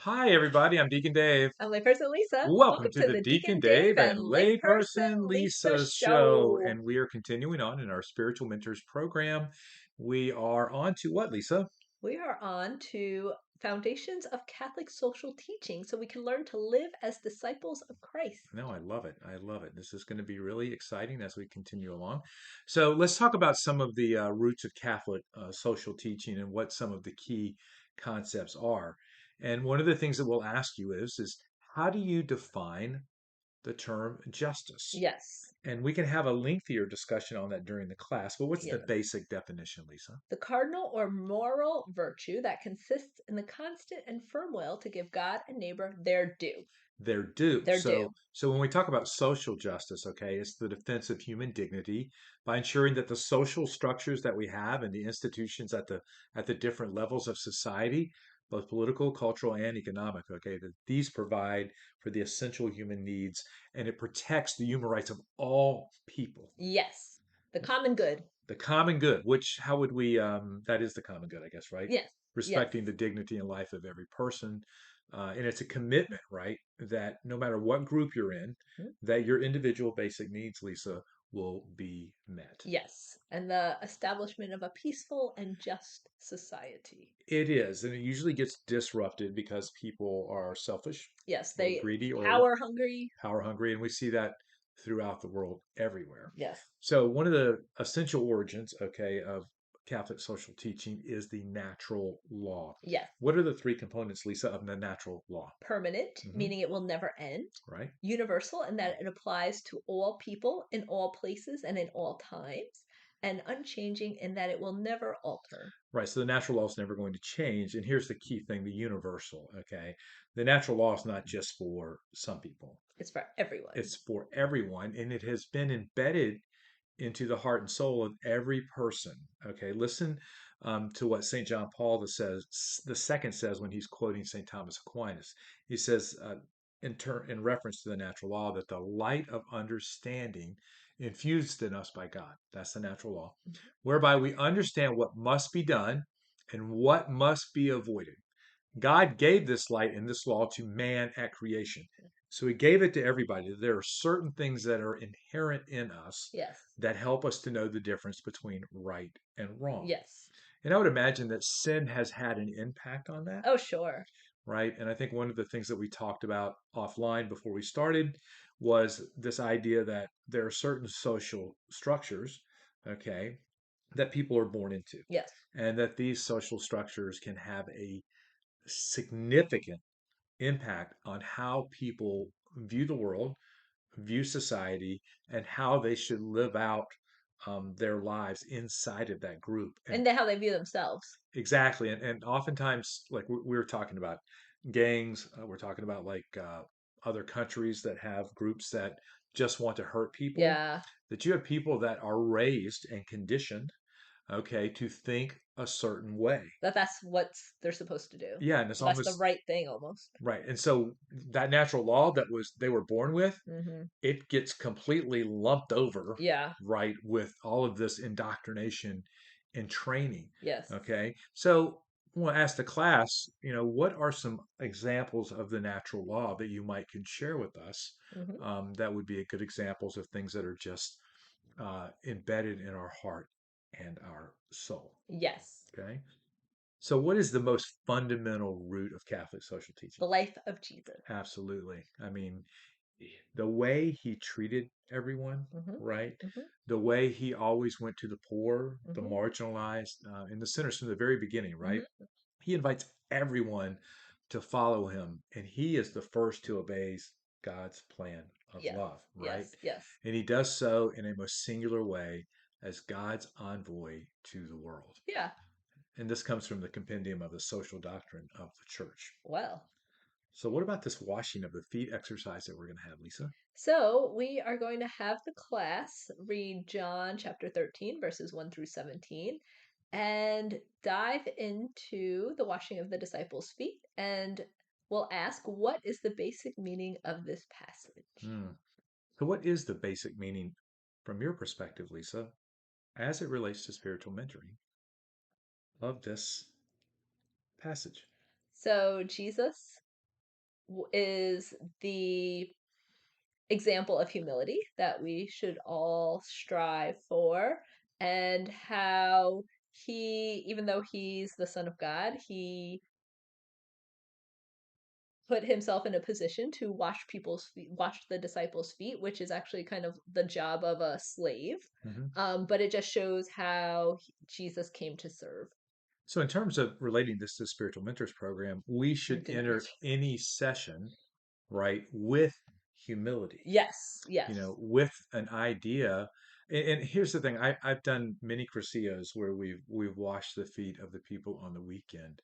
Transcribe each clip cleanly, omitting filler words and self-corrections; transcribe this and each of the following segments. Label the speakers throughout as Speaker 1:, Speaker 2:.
Speaker 1: Hi, everybody. I'm Deacon Dave.
Speaker 2: I'm layperson Lisa.
Speaker 1: Welcome
Speaker 2: Welcome
Speaker 1: to
Speaker 2: to
Speaker 1: the
Speaker 2: the
Speaker 1: Deacon
Speaker 2: Deacon Dave
Speaker 1: Dave and
Speaker 2: and
Speaker 1: Layperson
Speaker 2: Layperson Lisa
Speaker 1: Lisa show.
Speaker 2: show.
Speaker 1: And we are continuing on in our Spiritual Mentors program. We are on to what, Lisa?
Speaker 2: We are on to Foundations of Catholic Social Teaching so we can learn to live as disciples of Christ.
Speaker 1: No, I love it. I love it. This is going to be really exciting as we continue along. So let's talk about some of the roots of Catholic social teaching and what some of the key concepts are. And one of the things that we'll ask you is how do you define the term justice?
Speaker 2: Yes,
Speaker 1: And we can have a lengthier discussion on that during the class, but what's the
Speaker 2: yes.
Speaker 1: basic definition, Lisa?
Speaker 2: The cardinal or moral virtue that consists in the constant and firm will to give God and neighbor their due.
Speaker 1: Their due.
Speaker 2: Their due.
Speaker 1: So when we talk about social justice, okay, it's the defense of human dignity by ensuring that the social structures that we have and the institutions at the different levels of society, both political, cultural, and economic, okay, that these provide for the essential human needs and it protects the human rights of all people.
Speaker 2: Yes. The common good.
Speaker 1: The common good, which how would we that is the common good, I guess, right?
Speaker 2: Yes. Yes.
Speaker 1: Respecting the dignity and life of every person. And it's a commitment, right? That no matter what group you're in,
Speaker 2: Hmm?
Speaker 1: that your individual basic needs, Lisa, will be met.
Speaker 2: Yes. And the establishment of a peaceful and just society.
Speaker 1: It is, and it usually gets disrupted because people are selfish
Speaker 2: Yes,
Speaker 1: or
Speaker 2: they
Speaker 1: greedy or
Speaker 2: power hungry.
Speaker 1: power hungry, and we see that throughout the world everywhere.
Speaker 2: Yes.
Speaker 1: So, one of the essential origins, okay, of Catholic social teaching is the natural law.
Speaker 2: Yes.
Speaker 1: What are the three components, Lisa, of the natural law?
Speaker 2: Permanent,
Speaker 1: Hmm.
Speaker 2: meaning it will never end.
Speaker 1: Right?
Speaker 2: Universal, in that it applies to all people in all places and in all times. And unchanging, in that it will never alter.
Speaker 1: Right. So the natural law is never going to change. And here's the key thing, the universal, okay? The natural law is not just for some people.
Speaker 2: It's for everyone.
Speaker 1: It's for everyone, and it has been embedded into the heart and soul of every person. Okay, listen to what St. John Paul the second says when he's quoting St. Thomas Aquinas. He says, in reference to the natural law, that the light of understanding infused in us by God, that's the natural law,
Speaker 2: Mhm.
Speaker 1: whereby we understand what must be done and what must be avoided. God gave this light and this law to man at creation. So he gave it to everybody. There are certain things that are inherent in us
Speaker 2: Yes.
Speaker 1: that help us to know the difference between right and wrong.
Speaker 2: Yes.
Speaker 1: And I would imagine that sin has had an impact on that,
Speaker 2: Oh, sure.
Speaker 1: right? And I think one of the things that we talked about offline before we started was this idea that there are certain social structures, okay, that people are born into,
Speaker 2: Yes.
Speaker 1: and that these social structures can have a significant impact on how people view the world, view society, and how they should live out their lives inside of that group. And
Speaker 2: And how they view themselves.
Speaker 1: exactly, and oftentimes, like we were talking about gangs, we're talking about like other countries that have groups that just want to hurt people.
Speaker 2: Yeah.
Speaker 1: That you have people that are raised and conditioned, okay, to think a certain way.
Speaker 2: That's what they're supposed to do.
Speaker 1: Yeah, and it's
Speaker 2: That's the
Speaker 1: almost
Speaker 2: right thing almost.
Speaker 1: right. And so that natural law that was they were born with,
Speaker 2: Hmm.
Speaker 1: it gets completely lumped over,
Speaker 2: Yeah.
Speaker 1: right, with all of this indoctrination and training.
Speaker 2: Yes.
Speaker 1: Okay. So I want to ask the class, what are some examples of the natural law that you might could share with us?
Speaker 2: Hmm.
Speaker 1: That would be good examples of things that are just embedded in our heart and our soul.
Speaker 2: Yes.
Speaker 1: Okay. So, what is the most fundamental root of Catholic social teaching?
Speaker 2: The life of Jesus.
Speaker 1: Absolutely. I mean, the way he treated everyone,
Speaker 2: Hmm.
Speaker 1: right?
Speaker 2: Hmm.
Speaker 1: The way he always went to the poor, the
Speaker 2: Hmm.
Speaker 1: marginalized, and the sinners from the very beginning, right?
Speaker 2: Hmm.
Speaker 1: He invites everyone to follow him, and he is the first to obey God's plan of
Speaker 2: Yes.
Speaker 1: love, right?
Speaker 2: Yes. Yes.
Speaker 1: And he does so in a most singular way as God's envoy to the world.
Speaker 2: Yeah.
Speaker 1: And this comes from the compendium of the social doctrine of the church.
Speaker 2: Well.
Speaker 1: So, what about this washing of the feet exercise that we're going to have, Lisa?
Speaker 2: So we are going to have the class read John chapter 13, verses 1 through 17, and dive into the washing of the disciples' feet. And we'll ask, what is the basic meaning of this passage?
Speaker 1: Hmm. So, what is the basic meaning from your perspective, Lisa, as it relates to spiritual mentoring of this passage?
Speaker 2: So Jesus is the example of humility that we should all strive for, and how he, even though he's the Son of God, he put himself in a position to wash people's feet, wash the disciples' feet, which is actually kind of the job of a slave.
Speaker 1: Mhm.
Speaker 2: But it just shows how Jesus came to serve
Speaker 1: So, in terms of relating this to the Spiritual Mentors Program, we
Speaker 2: and
Speaker 1: should
Speaker 2: do not
Speaker 1: enter
Speaker 2: mention.
Speaker 1: any session, right, with humility,
Speaker 2: Yes, yes.
Speaker 1: with an idea. And here's the thing: I've done many crucios where we've washed the feet of the people on the weekend,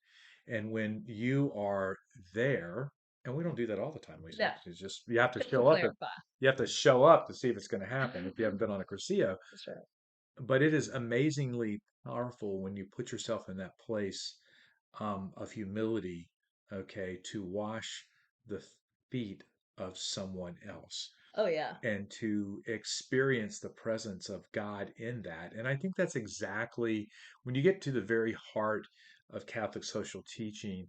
Speaker 1: and when you are there, and we don't do that all the time, Lisa.
Speaker 2: No,
Speaker 1: It's just you have to
Speaker 2: just to
Speaker 1: show up.
Speaker 2: clarify.
Speaker 1: You have to show up to see if it's going to happen if you haven't been on a crucio.
Speaker 2: That's right.
Speaker 1: But it is amazingly powerful when you put yourself in that place of humility, okay, to wash the feet of someone else
Speaker 2: Oh yeah.
Speaker 1: and to experience the presence of God in that. And I think that's exactly when you get to the very heart of Catholic social teaching,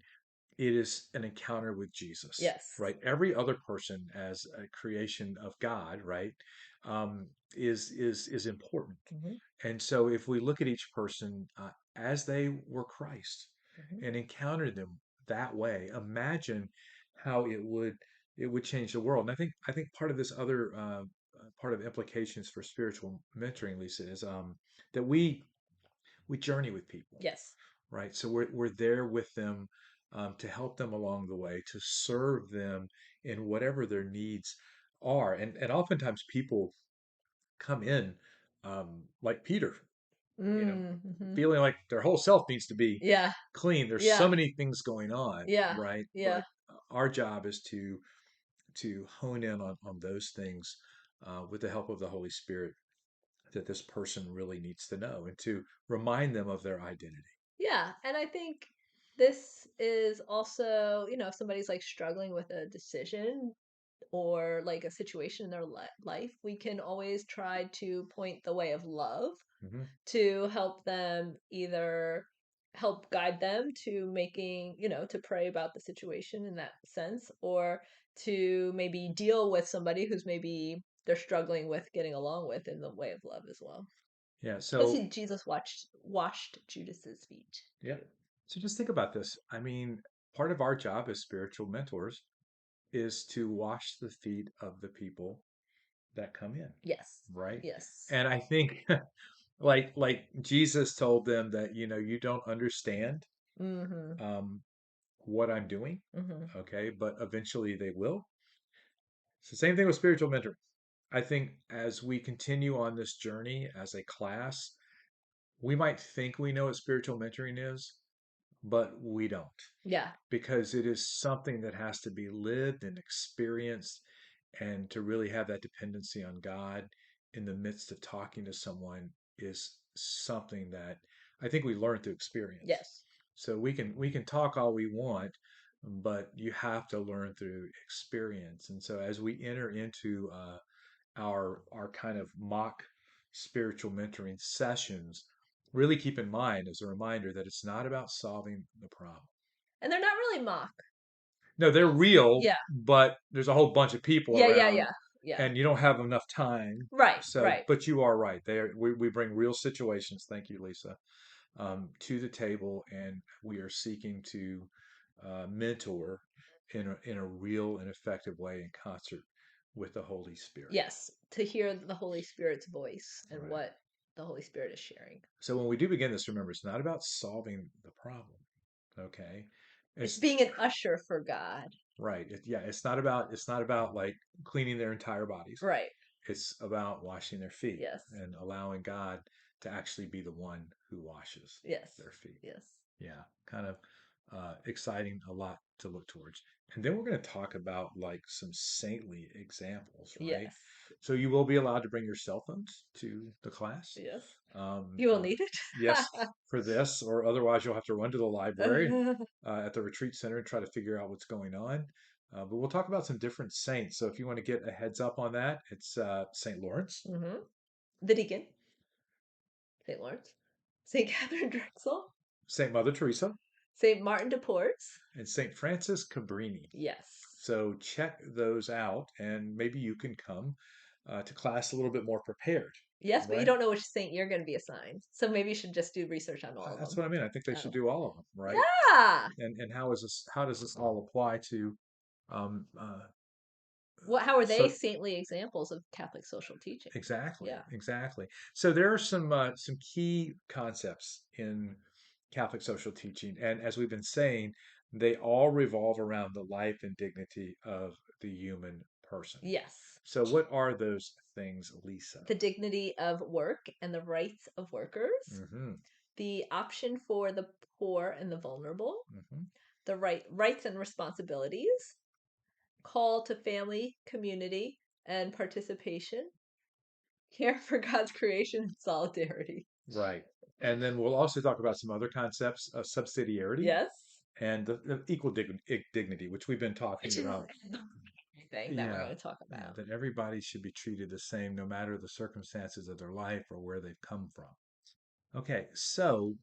Speaker 1: it is an encounter with Jesus,
Speaker 2: Yes.
Speaker 1: right? Every other person as a creation of God, right, is important.
Speaker 2: Hmm.
Speaker 1: And so, if we look at each person as they were Christ
Speaker 2: Hmm.
Speaker 1: and encounter them that way, imagine how it would change the world. And I think part of this other part of implications for spiritual mentoring, Lisa, is that we journey with people,
Speaker 2: Yes.
Speaker 1: right? So we're there with them to help them along the way, to serve them in whatever their needs are. And oftentimes people come in like Peter, you know,
Speaker 2: Mm-hmm.
Speaker 1: feeling like their whole self needs to be
Speaker 2: Yeah.
Speaker 1: clean. There's so
Speaker 2: Yeah.
Speaker 1: many things going on,
Speaker 2: Yeah.
Speaker 1: right?
Speaker 2: Yeah.
Speaker 1: But our job is to hone in on those things with the help of the Holy Spirit that this person really needs to know and to remind them of their identity.
Speaker 2: Yeah. And I think this is also, if somebody's like struggling with a decision or like a situation in their life, we can always try to point the way of love
Speaker 1: Hmm.
Speaker 2: to help them, either help guide them to making, to pray about the situation in that sense, or to maybe deal with somebody who's maybe they're struggling with getting along with in the way of love as well.
Speaker 1: Yeah.
Speaker 2: Because
Speaker 1: So
Speaker 2: Jesus washed Judas's feet
Speaker 1: yeah.
Speaker 2: too.
Speaker 1: So just think about this. I mean, part of our job as spiritual mentors is to wash the feet of the people that come in,
Speaker 2: Yes.
Speaker 1: right?
Speaker 2: Yes.
Speaker 1: And I think like Jesus told them that you don't understand
Speaker 2: Mm-hmm.
Speaker 1: um what I'm doing,
Speaker 2: Mm-hmm.
Speaker 1: okay, but eventually they will. It's the same thing with spiritual mentoring. I think as we continue on this journey as a class, we might think we know what spiritual mentoring is, but we don't,
Speaker 2: Yeah.
Speaker 1: because it is something that has to be lived and experienced, and to really have that dependency on God in the midst of talking to someone is something that I think we learn through experience.
Speaker 2: Yes.
Speaker 1: So we can talk all we want, but you have to learn through experience. And so as we enter into our kind of mock spiritual mentoring sessions, really keep in mind as a reminder that it's not about solving the problem.
Speaker 2: And they're not really mock.
Speaker 1: No, they're real,
Speaker 2: Yeah.
Speaker 1: but there's a whole bunch of people
Speaker 2: Yeah. Yeah.
Speaker 1: around
Speaker 2: Yeah. Yeah.
Speaker 1: and you don't have enough time.
Speaker 2: Right.
Speaker 1: So,
Speaker 2: Right.
Speaker 1: but you are right. We bring real situations. Thank you, Lisa, to the table, and we are seeking to mentor in a real and effective way in concert with the Holy Spirit.
Speaker 2: Yes, to hear the Holy Spirit's voice and
Speaker 1: Right.
Speaker 2: what the Holy Spirit is sharing.
Speaker 1: So when we do begin this, remember, it's not about solving the problem. Okay.
Speaker 2: It's
Speaker 1: It's
Speaker 2: being an usher for God.
Speaker 1: right. Yeah. It's not about like cleaning their entire bodies.
Speaker 2: Right.
Speaker 1: It's about washing their feet
Speaker 2: Yes.
Speaker 1: and allowing God to actually be the one who washes
Speaker 2: Yes.
Speaker 1: their feet.
Speaker 2: Yes.
Speaker 1: Yeah, kind of exciting, a lot to look towards. And then we're going to talk about like some saintly examples, right?
Speaker 2: Yes.
Speaker 1: So you will be allowed to bring your cell phones to the class.
Speaker 2: Yes.
Speaker 1: Um,
Speaker 2: You will
Speaker 1: uh,
Speaker 2: need
Speaker 1: yes,
Speaker 2: it.
Speaker 1: for this, or otherwise you'll have to run to the library at the retreat center and try to figure out what's going on. But we'll talk about some different saints. So if you want to get a heads up on that, it's Saint Lawrence,
Speaker 2: Hmm. The deacon, St. Lawrence, St. Catherine Drexel,
Speaker 1: Saint Mother Teresa,
Speaker 2: St. Martin de Porres.
Speaker 1: and St. Francis Cabrini.
Speaker 2: Yes.
Speaker 1: So check those out, and maybe you can come to class a little bit more prepared,
Speaker 2: Yes, but you
Speaker 1: right?
Speaker 2: don't know which saint you're going to be assigned. So maybe you should just do research on all of
Speaker 1: That's
Speaker 2: them.
Speaker 1: what I mean. I think they should
Speaker 2: Oh.
Speaker 1: do all of them, right?
Speaker 2: Yeah.
Speaker 1: And how is this? How does this all apply to um, uh,
Speaker 2: How are they
Speaker 1: so
Speaker 2: saintly examples of Catholic social teaching?
Speaker 1: exactly,
Speaker 2: Yeah.
Speaker 1: exactly. So there are some key concepts in Catholic social teaching, and as we've been saying, they all revolve around the life and dignity of the human person.
Speaker 2: Yes.
Speaker 1: So what are those things, Lisa?
Speaker 2: The dignity of work and the rights of workers,
Speaker 1: Hmm.
Speaker 2: the option for the poor and the vulnerable,
Speaker 1: Hmm.
Speaker 2: the rights and responsibilities, call to family, community, and participation, care for God's creation, and solidarity.
Speaker 1: Right. And then we'll also talk about some other concepts of subsidiarity
Speaker 2: Yes.
Speaker 1: and the equal dignity, which we've been
Speaker 2: Which
Speaker 1: talking
Speaker 2: is
Speaker 1: about.
Speaker 2: everything that we're
Speaker 1: Yeah.
Speaker 2: going to talk
Speaker 1: Yeah.
Speaker 2: about.
Speaker 1: That everybody should be treated the same no matter the circumstances of their life or where they've come from. Okay. So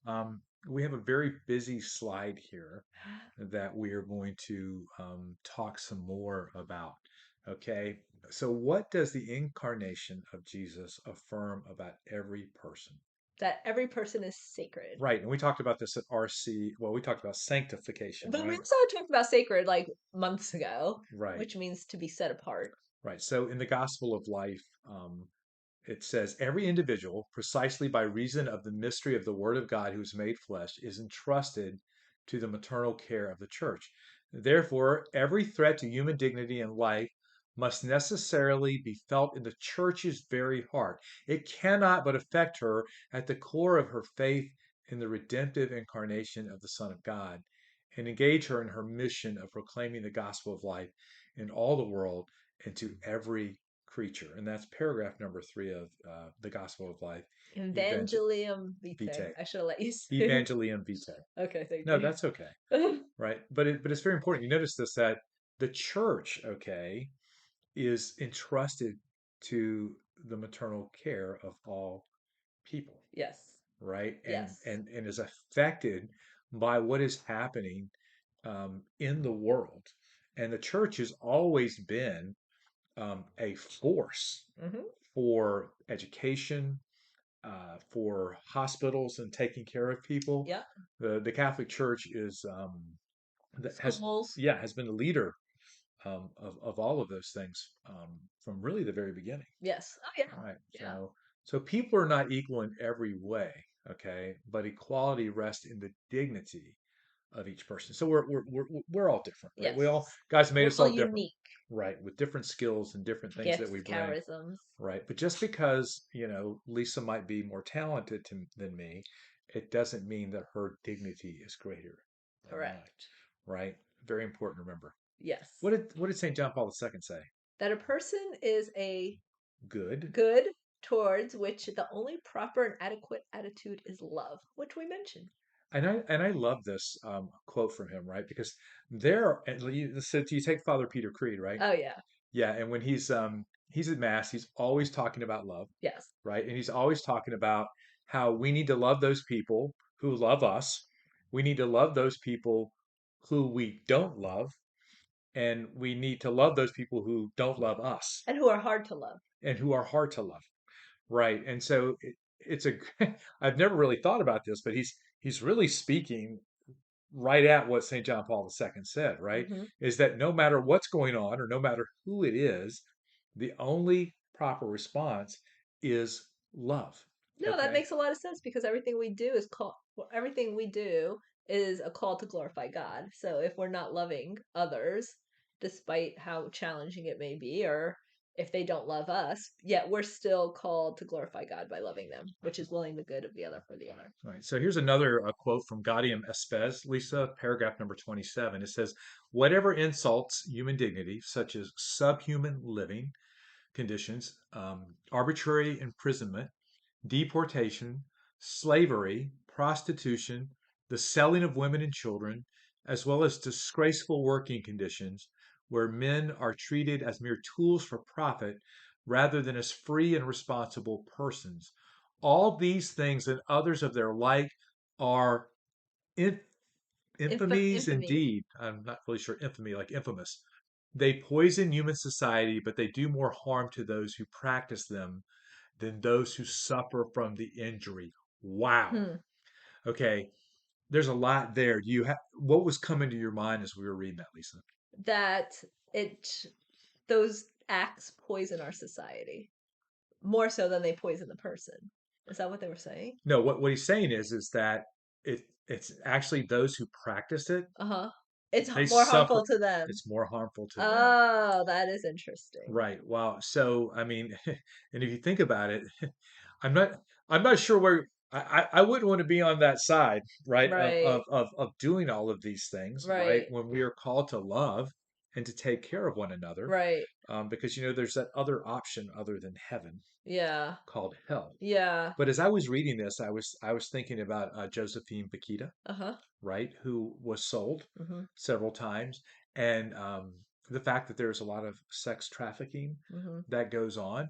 Speaker 1: we have a very busy slide here that we are going to talk some more about. Okay. So, what does the incarnation of Jesus affirm about every person?
Speaker 2: That every person is sacred.
Speaker 1: Right. And we talked about this at RC. Well, we talked about sanctification,
Speaker 2: But we
Speaker 1: right?
Speaker 2: also talked about sacred like months ago,
Speaker 1: Right.
Speaker 2: which means to be set apart.
Speaker 1: Right. So, in the Gospel of Life, it says, every individual, precisely by reason of the mystery of the Word of God who is made flesh, is entrusted to the maternal care of the church. Therefore, every threat to human dignity and life must necessarily be felt in the church's very heart. It cannot but affect her at the core of her faith in the redemptive incarnation of the Son of God and engage her in her mission of proclaiming the gospel of life in all the world and to every creature. And that's paragraph number 3 of the Gospel of Life,
Speaker 2: Evangelium vitae.
Speaker 1: Vitae,
Speaker 2: I should have let you say.
Speaker 1: Evangelium Vitae.
Speaker 2: Okay, thank
Speaker 1: No,
Speaker 2: you.
Speaker 1: that's okay, right? But it's very important. You notice this that the church, okay, is entrusted to the maternal care of all people,
Speaker 2: Yes.
Speaker 1: right? And
Speaker 2: Yes.
Speaker 1: and and is affected by what is happening in the world. And the church has always been a force
Speaker 2: Hmm.
Speaker 1: for education, for hospitals and taking care of people.
Speaker 2: Yeah.
Speaker 1: The Catholic Church is has
Speaker 2: Schools.
Speaker 1: yeah has been the leader of all of those things from really the very beginning.
Speaker 2: Yes. Oh yeah.
Speaker 1: All right,
Speaker 2: Yeah.
Speaker 1: so people are not equal in every way, okay, but equality rests in the dignity of each person. So we're all different, right? We all
Speaker 2: Yes.
Speaker 1: God's made
Speaker 2: We're
Speaker 1: us
Speaker 2: all
Speaker 1: all different,
Speaker 2: unique.
Speaker 1: right? With different skills and different things that we
Speaker 2: Gifts,
Speaker 1: bring.
Speaker 2: charisms.
Speaker 1: Right. But just because, Lisa might be more talented than me, it doesn't mean that her dignity is greater than mine.
Speaker 2: Correct.
Speaker 1: Right. Very important to remember.
Speaker 2: Yes.
Speaker 1: What did St. John Paul II say?
Speaker 2: That a person is a
Speaker 1: Good.
Speaker 2: good towards which the only proper and adequate attitude is love, which we mentioned.
Speaker 1: And I love this quote from him, right? Because there, so you take Father Peter Creed, right?
Speaker 2: Oh yeah.
Speaker 1: Yeah, and when he's at mass, he's always talking about love,
Speaker 2: Yes.
Speaker 1: right? And he's always talking about how we need to love those people who love us. We need to love those people who we don't love, and we need to love those people who don't love us
Speaker 2: And who are hard to love.
Speaker 1: and who are hard to love, right? And so it's a I've never really thought about this, but he's really speaking right at what St. John Paul II said, right?
Speaker 2: Hmm.
Speaker 1: Is that no matter what's going on or no matter who it is, the only proper response is love.
Speaker 2: No, that
Speaker 1: Okay.
Speaker 2: makes a lot of sense because everything we do is a call to glorify God. So if we're not loving others, despite how challenging it may be, or if they don't love us, yet we're still called to glorify God by loving them, which is willing the good of the other for the other.
Speaker 1: All right. So here's another quote from Gaudium et Spes, Lisa, paragraph number 27. It says, whatever insults human dignity, such as subhuman living conditions, arbitrary imprisonment, deportation, slavery, prostitution, the selling of women and children, as well as disgraceful working conditions where men are treated as mere tools for profit rather than as free and responsible persons. All these things and others of their like are Infamies
Speaker 2: Infamy.
Speaker 1: indeed. I'm not really sure infamy, like infamous. They poison human society, but they do more harm to those who practice them than those who suffer from the injury. Wow.
Speaker 2: Hmm.
Speaker 1: Okay. There's a lot there. Do you have what was coming to your mind as we were reading that, Lisa?
Speaker 2: That it those acts poison our society more so than they poison the person. Is that what they were saying?
Speaker 1: No, what he's saying is that it's actually those who practice it,
Speaker 2: Uh-huh. It's
Speaker 1: they
Speaker 2: more
Speaker 1: suffer.
Speaker 2: harmful to them.
Speaker 1: It's more harmful to them.
Speaker 2: Oh, that is interesting.
Speaker 1: Right. Wow. So, I mean, and if you think about it, I'm not, I'm not sure where I wouldn't want to be on that side, right?
Speaker 2: Right.
Speaker 1: Of doing all of these things, right?
Speaker 2: Right.
Speaker 1: When we are called to love and to take care of one another,
Speaker 2: Right.
Speaker 1: because there's that other option other than heaven
Speaker 2: Yeah.
Speaker 1: called hell.
Speaker 2: Yeah.
Speaker 1: But as I was reading this, I was thinking about Josephine Bakita,
Speaker 2: Uh-huh.
Speaker 1: right, who was sold
Speaker 2: Mhm.
Speaker 1: several times, and the fact that there's a lot of sex trafficking
Speaker 2: Mhm.
Speaker 1: that goes on,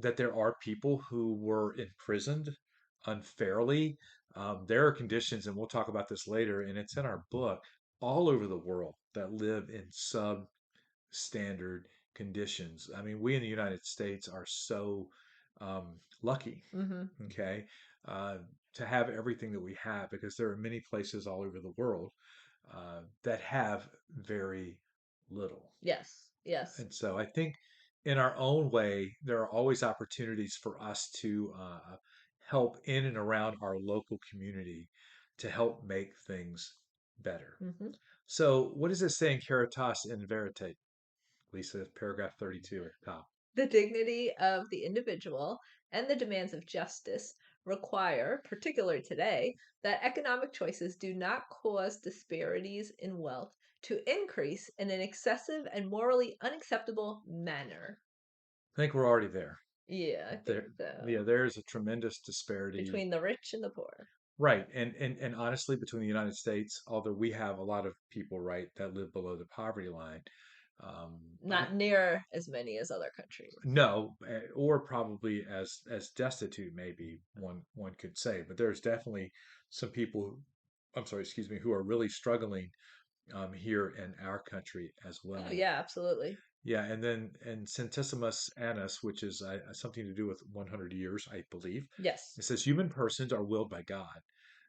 Speaker 1: that there are people who were imprisoned unfairly. There are conditions, and we'll talk about this later, and it's in our book, all over the world that live in substandard conditions. I mean, we in the United States are so lucky,
Speaker 2: Mhm.
Speaker 1: okay, uh, to have everything that we have because there are many places all over the world that have very little.
Speaker 2: Yes. Yes.
Speaker 1: And so I think in our own way, there are always opportunities for us to help in and around our local community to help make things better.
Speaker 2: Mhm.
Speaker 1: So, what does it say in Caritas in Veritate, Lisa, paragraph 32 at the top?
Speaker 2: The dignity of the individual and the demands of justice require, particularly today, that economic choices do not cause disparities in wealth to increase in an excessive and morally unacceptable manner.
Speaker 1: I think we're already there.
Speaker 2: Yeah, I think
Speaker 1: There, yeah,
Speaker 2: so.
Speaker 1: there is a tremendous disparity.
Speaker 2: Between the rich and the poor.
Speaker 1: Right. And honestly, between the United States, although we have a lot of people, right, that live below the poverty line, I
Speaker 2: Not near as many as other countries.
Speaker 1: no, or probably as destitute, maybe one could say. But there's definitely some people, I'm sorry, excuse me, who are really struggling here in our country as
Speaker 2: Oh,
Speaker 1: well.
Speaker 2: yeah, absolutely.
Speaker 1: Yeah, and then and Centesimus Annus, which is something to do with 100 years, I believe.
Speaker 2: Yes.
Speaker 1: It says human persons are willed by God.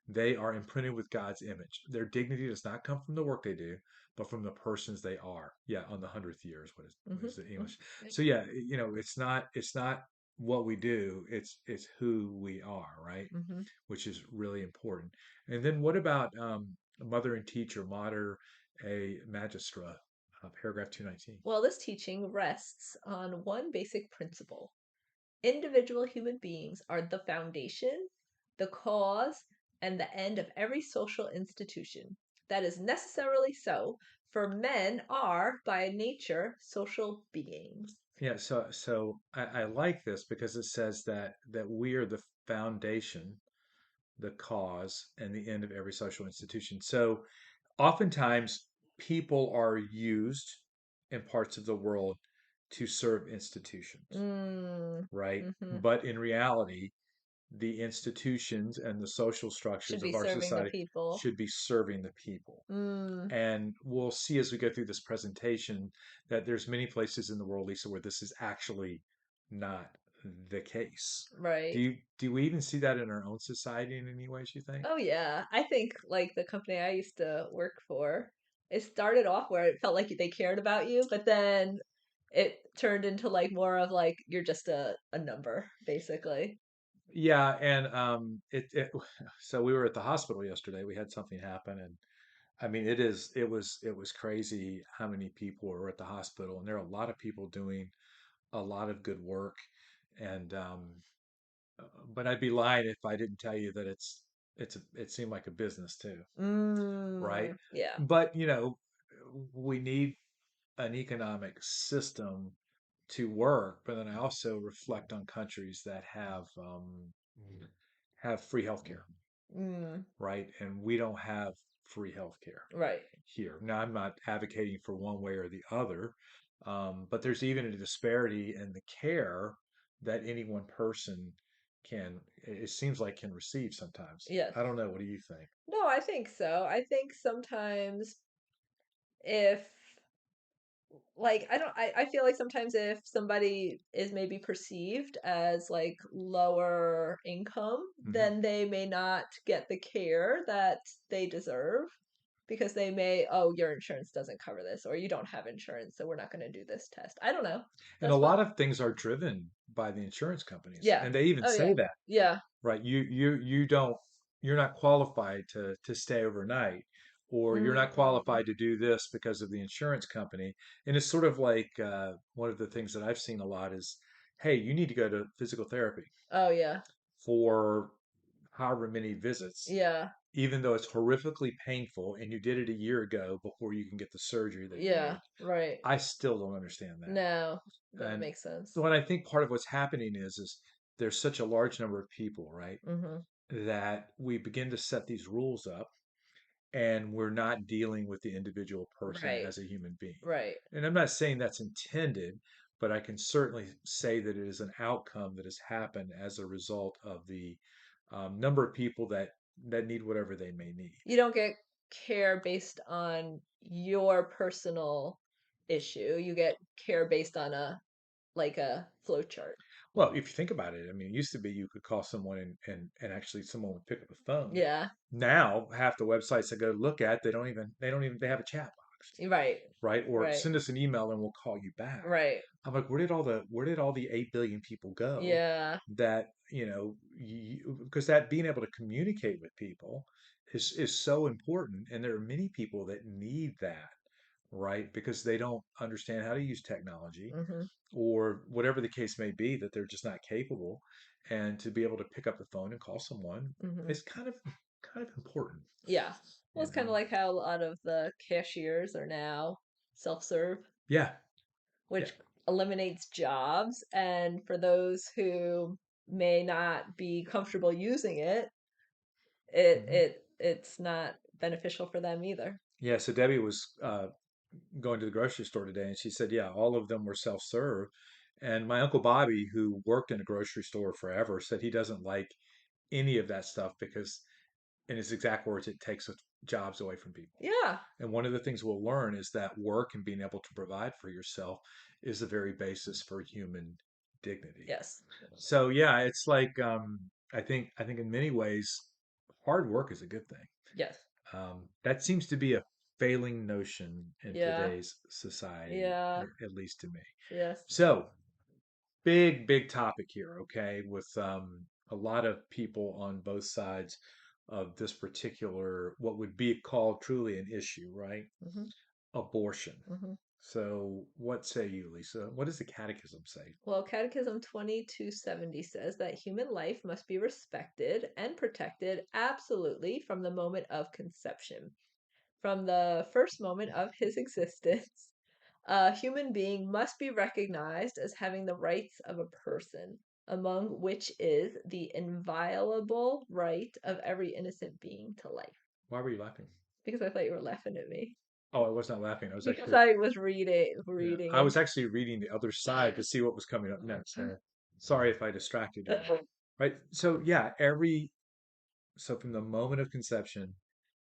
Speaker 1: They are imprinted with God's image. Their dignity does not come from the work they do, but from the persons they are. Yeah, on the 100th year is what
Speaker 2: Hmm.
Speaker 1: is the
Speaker 2: Hmm.
Speaker 1: English.
Speaker 2: Yep.
Speaker 1: So yeah, it's not what we do, it's who we are, right?
Speaker 2: Hmm.
Speaker 1: Which is really important. And then what about mother and teacher, mater a magistra, paragraph 219?
Speaker 2: Well, this teaching rests on one basic principle. Individual human beings are the foundation, the cause, and the end of every social institution. That is necessarily so, for men are, by nature, social beings.
Speaker 1: Yeah, so I like this because it says that we are the foundation, the cause, and the end of every social institution. So oftentimes people are used in parts of the world to serve institutions,
Speaker 2: Mm,
Speaker 1: right?
Speaker 2: hmm.
Speaker 1: But in reality, the institutions and the social
Speaker 2: Should
Speaker 1: structures
Speaker 2: be
Speaker 1: of our
Speaker 2: serving the
Speaker 1: society
Speaker 2: people.
Speaker 1: should be serving the people.
Speaker 2: Mm,
Speaker 1: And we'll see as we go through this presentation that there's many places in the world, Lisa, where this is actually not the case. Do
Speaker 2: right.
Speaker 1: you do we even see that in our own society in any ways, you think?
Speaker 2: Oh yeah, I think like the company I used to work for, it started off where it felt like they cared about you, but then it turned into like more of like you're just a number, basically.
Speaker 1: Yeah, and it so we were at the hospital yesterday. We had something happen, and I mean it was crazy how many people were at the hospital, and there are a lot of people doing a lot of good work, and but I'd be lying if I didn't tell you that it seemed like a business too, right?
Speaker 2: Yeah.
Speaker 1: But we need an economic system to work, but then I also reflect on countries that have free healthcare,
Speaker 2: Mm,
Speaker 1: right? And we don't have free healthcare
Speaker 2: right.
Speaker 1: here. Now, I'm not advocating for one way or the other, but there's even a disparity in the care that any one person it seems like can receive sometimes.
Speaker 2: Yes.
Speaker 1: I don't know. What do you think?
Speaker 2: No, I think so. I think sometimes if I feel like sometimes if somebody is maybe perceived as like lower income,
Speaker 1: Hmm.
Speaker 2: then they may not get the care that they deserve because they may, oh, your insurance doesn't cover this, or you don't have insurance, so we're not going to do this test. I don't know.
Speaker 1: And a
Speaker 2: That's what,
Speaker 1: lot of things are driven by the insurance companies,
Speaker 2: yeah.
Speaker 1: and they even
Speaker 2: Oh,
Speaker 1: say
Speaker 2: yeah.
Speaker 1: that,
Speaker 2: Yeah.
Speaker 1: right? You don't, you're not qualified to stay overnight, or you're not
Speaker 2: Mm,
Speaker 1: qualified to do this because of the insurance company. And it's sort of like one of the things that I've seen a lot is, hey, you need to go to physical therapy
Speaker 2: oh, yeah.
Speaker 1: for however many visits,
Speaker 2: Yeah.
Speaker 1: even though it's horrifically painful and you did it a year ago before you can get the surgery that you
Speaker 2: Yeah.
Speaker 1: need.
Speaker 2: Right.
Speaker 1: I still don't understand that.
Speaker 2: No, that
Speaker 1: And
Speaker 2: makes sense.
Speaker 1: what I think part of what's happening is there's such a large number of people, right,
Speaker 2: Hmm.
Speaker 1: that we begin to set these rules up and we're not dealing with the individual person
Speaker 2: Right.
Speaker 1: as a human being.
Speaker 2: Right.
Speaker 1: And I'm not saying that's intended, but I can certainly say that it is an outcome that has happened as a result of the number of people that need whatever they may need.
Speaker 2: You don't get care based on your personal issue. You get care based on a flow chart.
Speaker 1: Well, if you think about it, I mean, it used to be you could call someone and actually someone would pick up the phone.
Speaker 2: Yeah.
Speaker 1: Now, half the websites I go look at, they have a chat box,
Speaker 2: Right.
Speaker 1: right? Or
Speaker 2: Right.
Speaker 1: send us an email and we'll call you back.
Speaker 2: Right.
Speaker 1: I'm like, where did all the 8 billion people go
Speaker 2: Yeah.
Speaker 1: that, because that being able to communicate with people is so important. And there are many people that need that, right? Because they don't understand how to use technology
Speaker 2: Hmm.
Speaker 1: or whatever the case may be, that they're just not capable. And to be able to pick up the phone and call someone
Speaker 2: Hmm.
Speaker 1: is kind of important,
Speaker 2: Yeah. Well,
Speaker 1: you
Speaker 2: it's kind of
Speaker 1: know?
Speaker 2: like how a lot of the cashiers are now self-serve,
Speaker 1: Yeah, yeah.
Speaker 2: which eliminates jobs. And for those who may not be comfortable using it,
Speaker 1: Hmm.
Speaker 2: it's not beneficial for them either.
Speaker 1: Yeah, so Debbie was going to the grocery store today, and she said, yeah, all of them were self-serve. And my Uncle Bobby, who worked in a grocery store forever, said he doesn't like any of that stuff because, in his exact words, it takes jobs away from people.
Speaker 2: Yeah.
Speaker 1: And one of the things we'll learn is that work and being able to provide for yourself is the very basis for human dignity.
Speaker 2: Yes.
Speaker 1: So yeah, it's like I think in many ways, hard work is a good thing.
Speaker 2: Yes.
Speaker 1: That seems to be a failing notion in
Speaker 2: Yeah.
Speaker 1: today's society,
Speaker 2: Yeah.
Speaker 1: or at least to me.
Speaker 2: Yes.
Speaker 1: So, big topic here, okay, with a lot of people on both sides of this particular, what would be called truly an issue, right?
Speaker 2: Hmm.
Speaker 1: Abortion.
Speaker 2: Hmm.
Speaker 1: So, what say you, Lisa? What does the catechism say?
Speaker 2: Well, Catechism 2270 says that human life must be respected and protected absolutely from the moment of conception. From the first moment of his existence, a human being must be recognized as having the rights of a person, among which is the inviolable right of every innocent being to life.
Speaker 1: Why were you laughing?
Speaker 2: Because I thought you were laughing at me.
Speaker 1: Oh, I was not laughing. I was
Speaker 2: Because
Speaker 1: actually,
Speaker 2: I was reading
Speaker 1: yeah,
Speaker 2: reading
Speaker 1: I
Speaker 2: it.
Speaker 1: was actually reading the other side to see what was coming up next. Sorry if I distracted you. Right. So yeah, so from the moment of conception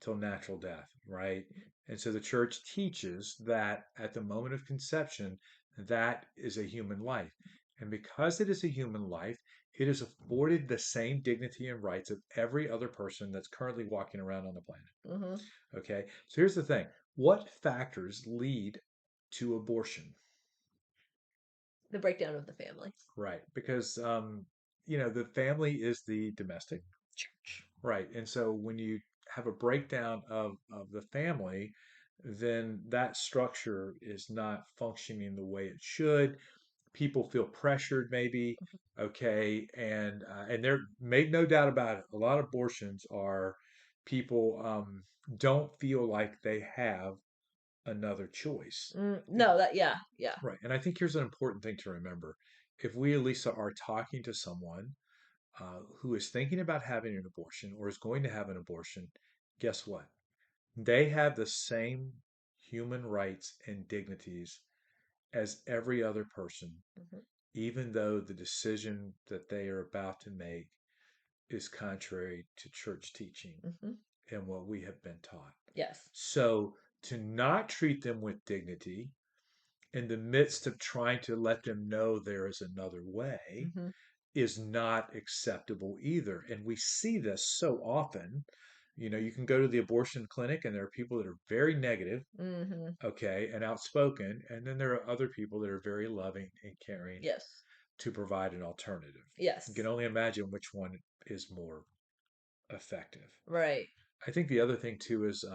Speaker 1: till natural death, right? And so the church teaches that at the moment of conception, that is a human life. And because it is a human life, it is afforded the same dignity and rights of every other person that's currently walking around on the planet.
Speaker 2: Hmm.
Speaker 1: Okay. So here's the thing. What factors lead to abortion?
Speaker 2: The breakdown of the family.
Speaker 1: Right. Because, the family is the domestic church. Right. And so when you have a breakdown of the family, then that structure is not functioning the way it should. People feel pressured, maybe. Okay. And there, made no doubt about it, a lot of abortions are people don't feel like they have another choice. And,
Speaker 2: No, that yeah, yeah.
Speaker 1: right. And I think here's an important thing to remember. If we, Elisa, are talking to someone who is thinking about having an abortion or is going to have an abortion, guess what? They have the same human rights and dignities as every other person,
Speaker 2: Mhm.
Speaker 1: even though the decision that they are about to make is contrary to church teaching
Speaker 2: Hmm.
Speaker 1: and what we have been taught.
Speaker 2: Yes.
Speaker 1: So to not treat them with dignity in the midst of trying to let them know there is another way
Speaker 2: Hmm.
Speaker 1: is not acceptable either. And we see this so often. You know, you can go to the abortion clinic and there are people that are very negative,
Speaker 2: Hmm.
Speaker 1: okay, and outspoken. And then there are other people that are very loving and caring
Speaker 2: Yes.
Speaker 1: to provide an alternative. You can
Speaker 2: Yes.
Speaker 1: only imagine which one is more effective.
Speaker 2: Right.
Speaker 1: I think the other thing too is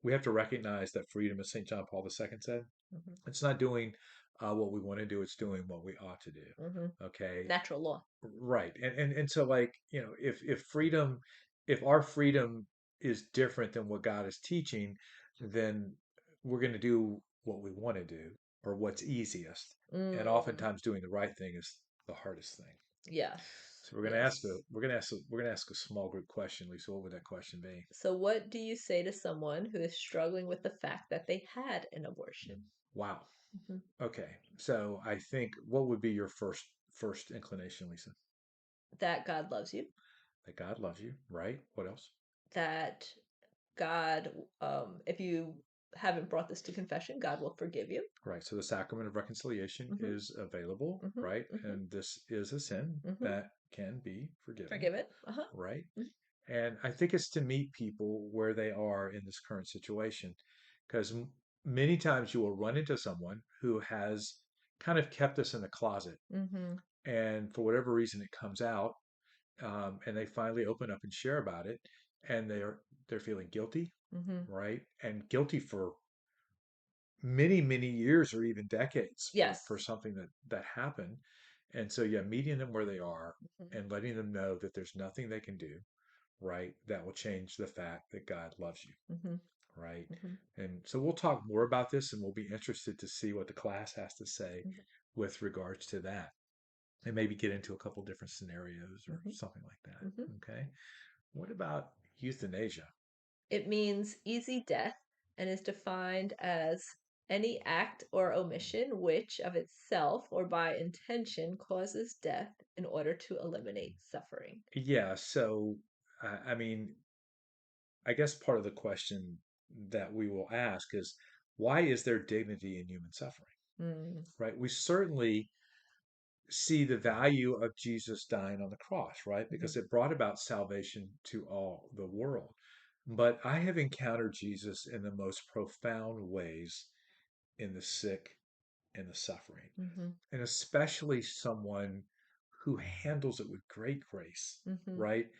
Speaker 1: we have to recognize that freedom, as St. John Paul II said,
Speaker 2: Hmm.
Speaker 1: it's not doing what we want to do; it's doing what we ought to do.
Speaker 2: Hmm.
Speaker 1: Okay,
Speaker 2: Natural law.
Speaker 1: right? And so like if freedom, if our freedom is different than what God is teaching, then we're going to do what we want to do or what's easiest, and
Speaker 2: Mm.
Speaker 1: oftentimes doing the right thing is the hardest thing.
Speaker 2: Yes.
Speaker 1: So we're going to ask a
Speaker 2: Yes.
Speaker 1: small group question, Lisa. What would that question be?
Speaker 2: So, what do you say to someone who is struggling with the fact that they had an abortion?
Speaker 1: Wow.
Speaker 2: Hmm.
Speaker 1: Okay. So I think what would be your first inclination, Lisa?
Speaker 2: That God loves you,
Speaker 1: That God loves you, right? What else?
Speaker 2: that God, if you haven't brought this to confession, God will forgive you.
Speaker 1: Right. So the sacrament of reconciliation
Speaker 2: Hmm.
Speaker 1: is available,
Speaker 2: Hmm.
Speaker 1: right?
Speaker 2: Hmm.
Speaker 1: And this is a sin
Speaker 2: Hmm.
Speaker 1: that can be forgiven,
Speaker 2: Forgive it. Uh-huh.
Speaker 1: right?
Speaker 2: Mhm.
Speaker 1: And I think it's to meet people where they are in this current situation, because many times you will run into someone who has kind of kept this in the closet,
Speaker 2: Mhm.
Speaker 1: and for whatever reason it comes out, and they finally open up and share about it, and they're feeling guilty,
Speaker 2: Mhm.
Speaker 1: right? And guilty for many years or even decades for
Speaker 2: Yes.
Speaker 1: something that happened. And so yeah, meeting them where they are
Speaker 2: Mhm.
Speaker 1: and letting them know that there's nothing they can do, right, that will change the fact that God loves you,
Speaker 2: Mhm.
Speaker 1: right?
Speaker 2: Mhm.
Speaker 1: And so we'll talk more about this and we'll be interested to see what the class has to say
Speaker 2: Mhm.
Speaker 1: with regards to that, and maybe get into a couple different scenarios or
Speaker 2: Mhm.
Speaker 1: something like that.
Speaker 2: Mhm.
Speaker 1: Okay. What about euthanasia?
Speaker 2: It means easy death and is defined as any act or omission which of itself or by intention causes death in order to eliminate suffering.
Speaker 1: Yeah, so I mean, I guess part of the question that we will ask is why is there dignity in human suffering?
Speaker 2: Mm.
Speaker 1: Right? We certainly see the value of Jesus dying on the cross, right? Because
Speaker 2: Mhm.
Speaker 1: it brought about salvation to all the world. But I have encountered Jesus in the most profound ways in the sick and the suffering,
Speaker 2: Mhm.
Speaker 1: and especially someone who handles it with great grace,
Speaker 2: Mhm.
Speaker 1: right?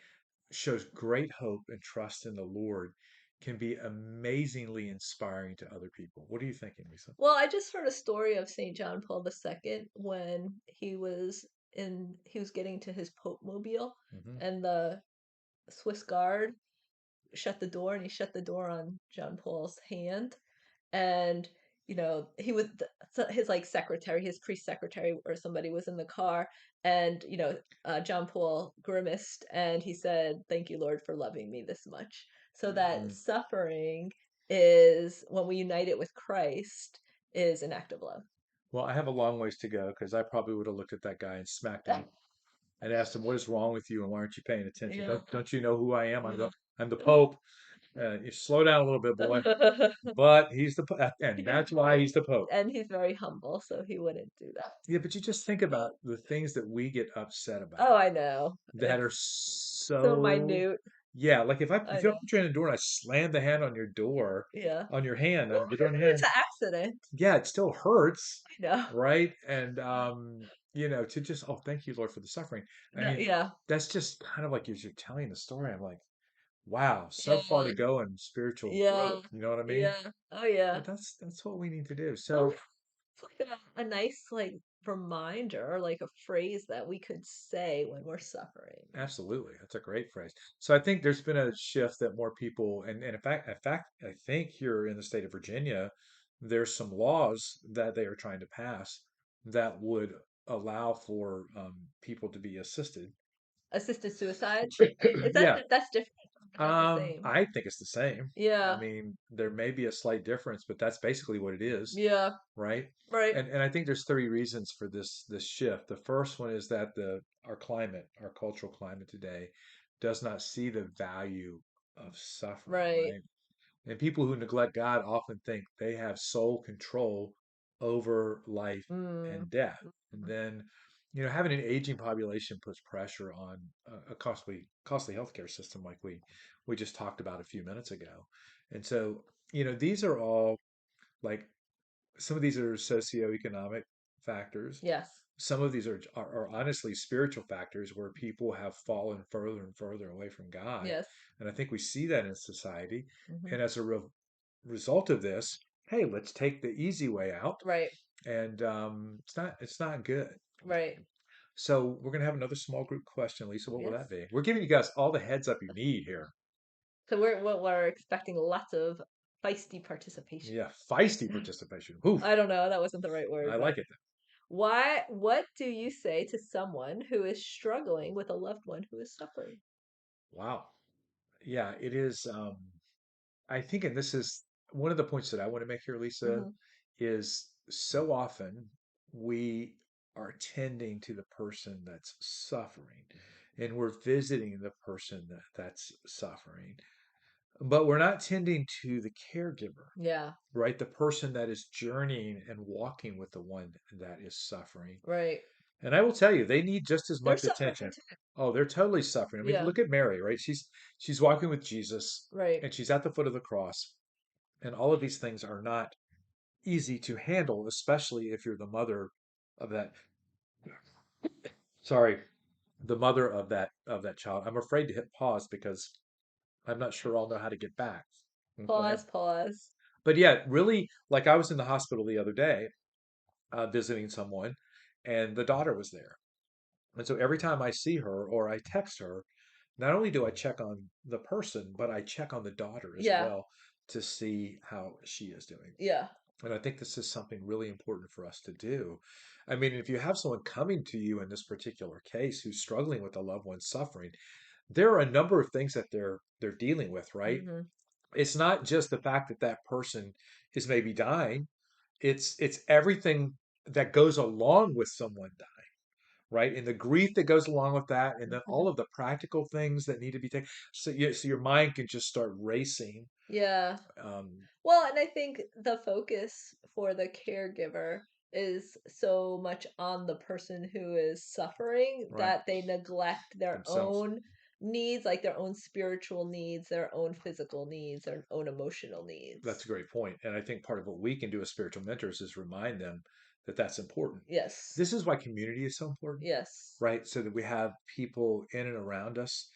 Speaker 1: Shows great hope and trust in the Lord, can be amazingly inspiring to other people. What are you thinking, Lisa?
Speaker 2: Well, I just heard a story of St. John Paul II when he was getting to his Pope mobile
Speaker 1: Hmm.
Speaker 2: and the Swiss guard shut the door and he shut the door on John Paul's hand and he was his like secretary, his priest secretary or somebody was in the car and John Paul grimaced and he said, "Thank you, Lord, for loving me this much." So that
Speaker 1: Hmm.
Speaker 2: suffering is when we unite it with Christ is an act of love.
Speaker 1: Well, I have a long ways to go because I probably would have looked at that guy and smacked him and asked him, "What is wrong with you, and why aren't you paying attention?
Speaker 2: Yeah.
Speaker 1: Don't you know who I am?
Speaker 2: Yeah.
Speaker 1: I'm the Pope. You slow down a little bit, boy." But he's the and that's why he's the Pope.
Speaker 2: And he's very humble, so he wouldn't do that.
Speaker 1: Yeah, but you just think about the things that we get upset
Speaker 2: Oh,
Speaker 1: about
Speaker 2: I know.
Speaker 1: that
Speaker 2: It's
Speaker 1: are
Speaker 2: so
Speaker 1: so,
Speaker 2: minute.
Speaker 1: yeah, like
Speaker 2: I
Speaker 1: if you
Speaker 2: know.
Speaker 1: open your door and I slam the hand on your door,
Speaker 2: Yeah.
Speaker 1: on your hand,
Speaker 2: Well,
Speaker 1: on the door on your
Speaker 2: it's
Speaker 1: hand,
Speaker 2: an accident.
Speaker 1: yeah, it still hurts,
Speaker 2: I know.
Speaker 1: right? And to just, oh, thank you, Lord, for the suffering. I
Speaker 2: No,
Speaker 1: mean,
Speaker 2: yeah.
Speaker 1: that's just kind of like as you're telling the story, I'm like, wow, so far
Speaker 2: Yeah.
Speaker 1: to go in spiritual
Speaker 2: Yeah.
Speaker 1: growth. You know what I mean?
Speaker 2: Yeah. Oh yeah.
Speaker 1: But that's what we need to do.
Speaker 2: Well,
Speaker 1: So
Speaker 2: it's like a nice like reminder or like a phrase that we could say when we're suffering.
Speaker 1: absolutely, that's a great phrase. So I think there's been a shift that more people, and in fact, I think here in the state of Virginia, there's some laws that they are trying to pass that would allow for people to be assisted.
Speaker 2: Assisted suicide. Is that
Speaker 1: Yeah,
Speaker 2: that's different? Not the same.
Speaker 1: I think it's the same. I
Speaker 2: Yeah.
Speaker 1: mean, there may be a slight difference, but that's basically what it is,
Speaker 2: Yeah.
Speaker 1: right?
Speaker 2: Right.
Speaker 1: And I think there's three reasons for this shift. The first one is that the our climate, our cultural climate today, does not see the value of suffering,
Speaker 2: Right.
Speaker 1: right? And people who neglect God often think they have sole control over life
Speaker 2: Mm.
Speaker 1: and death. And then, having an aging population puts pressure on a costly healthcare system like we just talked about a few minutes ago. And so, these are all like some of these are socioeconomic factors.
Speaker 2: Yes.
Speaker 1: Some of these are honestly spiritual factors where people have fallen further and further away from God.
Speaker 2: Yes.
Speaker 1: And I think we see that in society.
Speaker 2: Hmm.
Speaker 1: And as a result of this, hey, let's take the easy way out.
Speaker 2: Right.
Speaker 1: And it's not good.
Speaker 2: Right.
Speaker 1: So we're gonna have another small group question, Lisa. What will
Speaker 2: Yes.
Speaker 1: that be? We're giving you guys all the heads up you need here.
Speaker 2: So we're expecting lots of feisty participation.
Speaker 1: Yeah, feisty participation. Whew,
Speaker 2: I don't know, that wasn't the right word,
Speaker 1: I
Speaker 2: but
Speaker 1: like it.
Speaker 2: what do you say to someone who is struggling with a loved one who is suffering?
Speaker 1: Wow. Yeah, it is. I think, and this is one of the points that I want to make here, Lisa,
Speaker 2: Hmm.
Speaker 1: is so often we are tending to the person that's suffering and we're visiting the person that's suffering, but we're not tending to the caregiver,
Speaker 2: Yeah.
Speaker 1: right? The person that is journeying and walking with the one that is suffering.
Speaker 2: Right.
Speaker 1: And I will tell you, they need just as
Speaker 2: They're
Speaker 1: much
Speaker 2: suffering
Speaker 1: attention.
Speaker 2: too.
Speaker 1: Oh, they're totally suffering. I mean,
Speaker 2: Yeah.
Speaker 1: look at Mary, right? She's walking with Jesus
Speaker 2: Right.
Speaker 1: and she's at the foot of the cross. And all of these things are not easy to handle, especially if you're the mother of that, sorry, the mother of that child. I'm afraid to hit pause because I'm not sure I'll know how to get back. Okay.
Speaker 2: Pause, pause.
Speaker 1: But yeah, really, like I was in the hospital the other day, visiting someone, and the daughter was there. And so every time I see her or I text her, not only do I check on the person, but I check on the daughter as
Speaker 2: Yeah.
Speaker 1: well to see how she is doing.
Speaker 2: Yeah.
Speaker 1: And I think this is something really important for us to do. I mean, if you have someone coming to you in this particular case who's struggling with a loved one suffering, there are a number of things that they're dealing with, right?
Speaker 2: Hmm.
Speaker 1: It's not just the fact that that person is maybe dying. It's everything that goes along with someone dying, right? And the grief that goes along with that, and then
Speaker 2: Hmm.
Speaker 1: all of the practical things that need to be taken. So your mind can just start racing.
Speaker 2: Yeah.
Speaker 1: Um,
Speaker 2: Well, and I think the focus for the caregiver is so much on the person who is suffering
Speaker 1: right,
Speaker 2: that they neglect their
Speaker 1: themselves.
Speaker 2: own needs, like their own spiritual needs, their own physical needs, their own emotional
Speaker 1: That's a
Speaker 2: needs.
Speaker 1: great point. And I think part of what we can do as spiritual mentors is remind them that that's important.
Speaker 2: Yes.
Speaker 1: This is why community is so important,
Speaker 2: Yes.
Speaker 1: right? So that we have people in and around us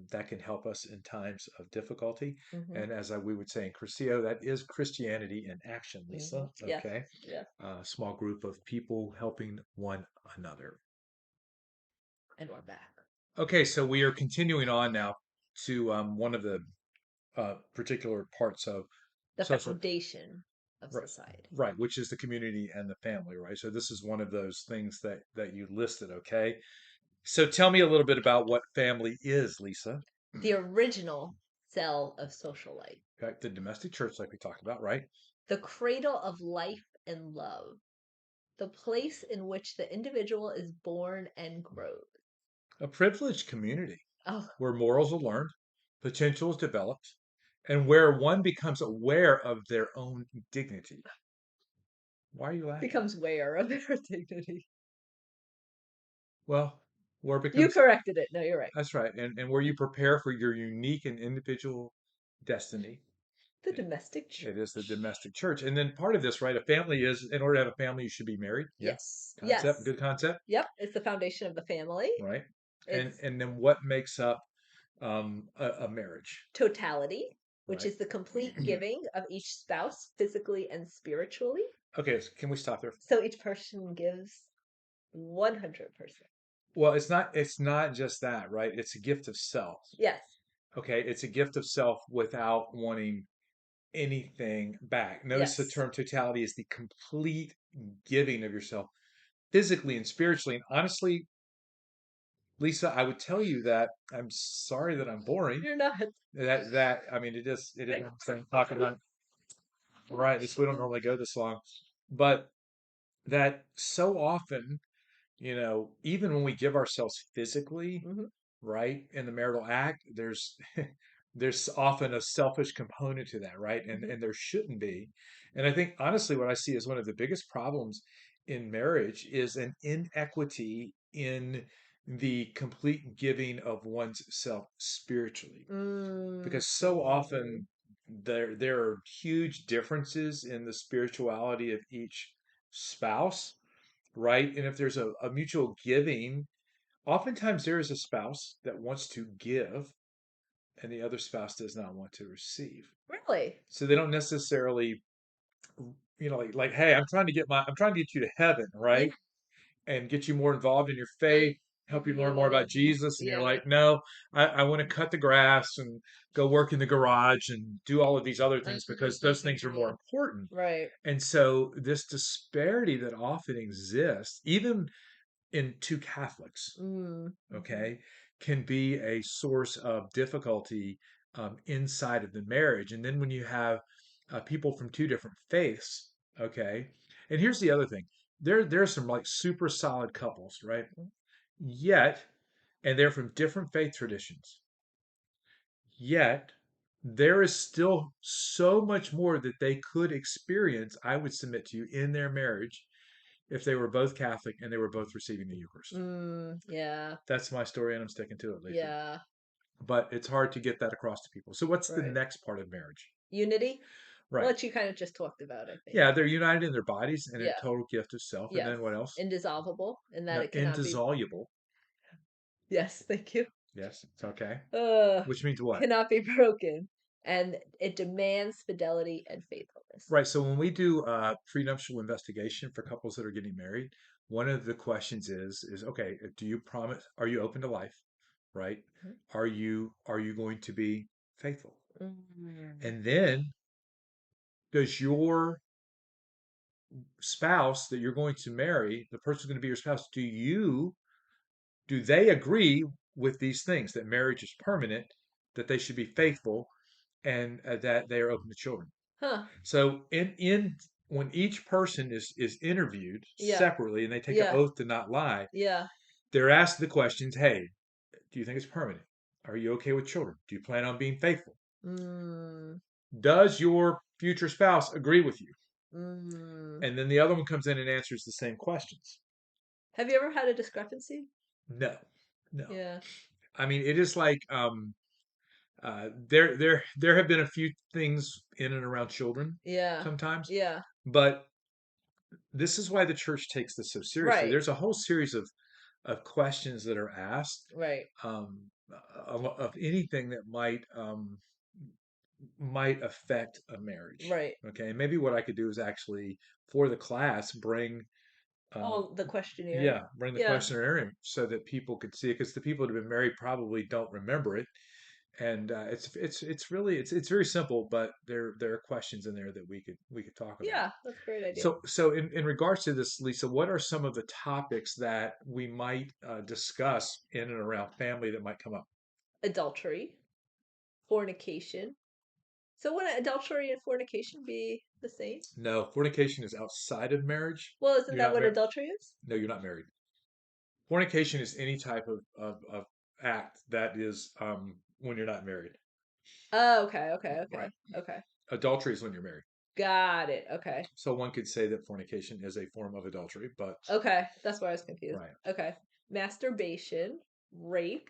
Speaker 1: that can help us in times of difficulty.
Speaker 2: Hmm.
Speaker 1: And as we would say in Curcio, that is Christianity in action,
Speaker 2: Hmm.
Speaker 1: Lisa.
Speaker 2: Yes.
Speaker 1: Okay.
Speaker 2: Yes.
Speaker 1: Small group of people helping one another.
Speaker 2: And we're back.
Speaker 1: Okay, so we are continuing on now to one of the particular parts of
Speaker 2: The
Speaker 1: social.
Speaker 2: foundation of
Speaker 1: Right,
Speaker 2: society.
Speaker 1: right, which is the community and the family, right? So this is one of those things that you listed, okay? So tell me a little bit about what family is, Lisa.
Speaker 2: The original cell of social life.
Speaker 1: Okay, the domestic church, like we talked about, right?
Speaker 2: The cradle of life and love. The place in which the individual is born and grows.
Speaker 1: A privileged community
Speaker 2: Oh,
Speaker 1: where morals are learned, potential is developed, and where one becomes aware of their own dignity. Why are you laughing?
Speaker 2: becomes aware of their dignity.
Speaker 1: Well, where it
Speaker 2: You
Speaker 1: becomes,
Speaker 2: corrected it. No, you're right.
Speaker 1: that's right, and where you prepare for your unique and individual destiny.
Speaker 2: The domestic
Speaker 1: It is the
Speaker 2: church.
Speaker 1: domestic church. And then part of this, right? A family is, in order to have a family, you should be married. Yeah.
Speaker 2: Yes.
Speaker 1: Concept,
Speaker 2: Yes.
Speaker 1: good concept,
Speaker 2: Yep. It's the foundation of the family.
Speaker 1: right? And
Speaker 2: It's
Speaker 1: and then what makes up a marriage?
Speaker 2: totality, which
Speaker 1: Right.
Speaker 2: is the complete giving of each spouse physically and spiritually.
Speaker 1: Okay, so can we stop there?
Speaker 2: So each person gives 100%.
Speaker 1: Well, it's not just that, right? It's a gift of self.
Speaker 2: Yes.
Speaker 1: Okay, it's a gift of self without wanting anything back. Notice the
Speaker 2: Yes.
Speaker 1: term totality is the complete giving of yourself physically and spiritually. And honestly, Lisa, I would tell you that I'm sorry that I'm boring.
Speaker 2: You're not.
Speaker 1: That I mean, it is talking about right. This we don't normally go this long, but that so often, even when we give ourselves physically,
Speaker 2: Hmm.
Speaker 1: right, in the marital act, there's often a selfish component to that, right? And
Speaker 2: Hmm.
Speaker 1: and there shouldn't be. And I think honestly, what I see as one of the biggest problems in marriage is an inequity in the complete giving of one's self spiritually.
Speaker 2: Mm.
Speaker 1: Because so often there are huge differences in the spirituality of each spouse, right? And if there's a mutual giving, oftentimes there is a spouse that wants to give and the other spouse does not want to receive.
Speaker 2: Really?
Speaker 1: So they don't necessarily, like, hey, I'm trying to get you to heaven,
Speaker 2: Yeah.
Speaker 1: right? And get you more involved in your faith, help you learn more about Jesus. And you're
Speaker 2: Yeah.
Speaker 1: like, no, I want to cut the grass and go work in the garage and do all of these other things because those things are more important.
Speaker 2: Right.
Speaker 1: And so this disparity that often exists, even in two Catholics,
Speaker 2: Mm.
Speaker 1: okay, can be a source of difficulty inside of the marriage. And then when you have people from two different faiths, okay, and here's the other thing: there's some like super solid couples, right? Yet, and they're from different faith traditions. Yet, there is still so much more that they could experience. I would submit to you in their marriage if they were both Catholic and they were both receiving the Eucharist.
Speaker 2: Mm. Yeah.
Speaker 1: That's my story, and I'm sticking to it, Lisa.
Speaker 2: Yeah.
Speaker 1: But it's hard to get that across to people. So what's the
Speaker 2: Right.
Speaker 1: next part of marriage?
Speaker 2: Unity? Well,
Speaker 1: Right.
Speaker 2: that you kind of just talked about, I think.
Speaker 1: Yeah, they're united in their bodies and a
Speaker 2: Yeah.
Speaker 1: total gift of self. And
Speaker 2: Yes.
Speaker 1: then what else?
Speaker 2: Indissoluble in that
Speaker 1: No,
Speaker 2: it cannot be.
Speaker 1: indissoluble.
Speaker 2: Yes, thank you.
Speaker 1: Yes, it's okay.
Speaker 2: Uh,
Speaker 1: Which means what?
Speaker 2: cannot be broken. And it demands fidelity and faithfulness.
Speaker 1: Right. So when we do prenuptial investigation for couples that are getting married, one of the questions is okay, do you promise, are you open to life? Right? Are you going to be faithful?
Speaker 2: Mm.
Speaker 1: And then does your spouse that you're going to marry, the person who's going to be your spouse, do they agree with these things that marriage is permanent, that they should be faithful, and that they are open to children?
Speaker 2: Huh.
Speaker 1: So in when each person is interviewed
Speaker 2: Yeah.
Speaker 1: separately and they take an
Speaker 2: Yeah.
Speaker 1: oath to not lie,
Speaker 2: Yeah.
Speaker 1: they're asked the questions, hey, do you think it's permanent? Are you okay with children? Do you plan on being faithful?
Speaker 2: Mm.
Speaker 1: Does your future spouse agree with you?
Speaker 2: Mm.
Speaker 1: And then the other one comes in and answers the same questions.
Speaker 2: Have you ever had a discrepancy?
Speaker 1: No, no.
Speaker 2: Yeah.
Speaker 1: I mean, it is like there have been a few things in and around children
Speaker 2: Yeah.
Speaker 1: sometimes,
Speaker 2: Yeah.
Speaker 1: but this is why the church takes this so seriously.
Speaker 2: Right.
Speaker 1: There's a whole series of questions that are asked
Speaker 2: Right.
Speaker 1: um, of anything that might affect a marriage.
Speaker 2: Right.
Speaker 1: Okay, maybe what I could do is actually for the class bring uh,
Speaker 2: Oh, the questionnaire.
Speaker 1: yeah, bring the
Speaker 2: Yeah.
Speaker 1: questionnaire in so that people could see it because the people that have been married probably don't remember it. And it's really it's very simple, but there are questions in there that we could talk about.
Speaker 2: Yeah. That's a great idea.
Speaker 1: So in regards to this, Lisa, what are some of the topics that we might discuss in and around family that might come up?
Speaker 2: Adultery, fornication. So wouldn't adultery and fornication be the same?
Speaker 1: No, fornication is outside of marriage.
Speaker 2: Well, isn't
Speaker 1: You're
Speaker 2: that
Speaker 1: not
Speaker 2: what
Speaker 1: married.
Speaker 2: adultery is?
Speaker 1: No, you're not married. Fornication is any type of act that is when you're not married.
Speaker 2: Oh, okay, okay,
Speaker 1: Right.
Speaker 2: okay, okay.
Speaker 1: Adultery is when you're married.
Speaker 2: Got it. Okay.
Speaker 1: So one could say that fornication is a form of adultery, but
Speaker 2: Okay. That's why I was confused.
Speaker 1: right.
Speaker 2: Okay. Masturbation, rape,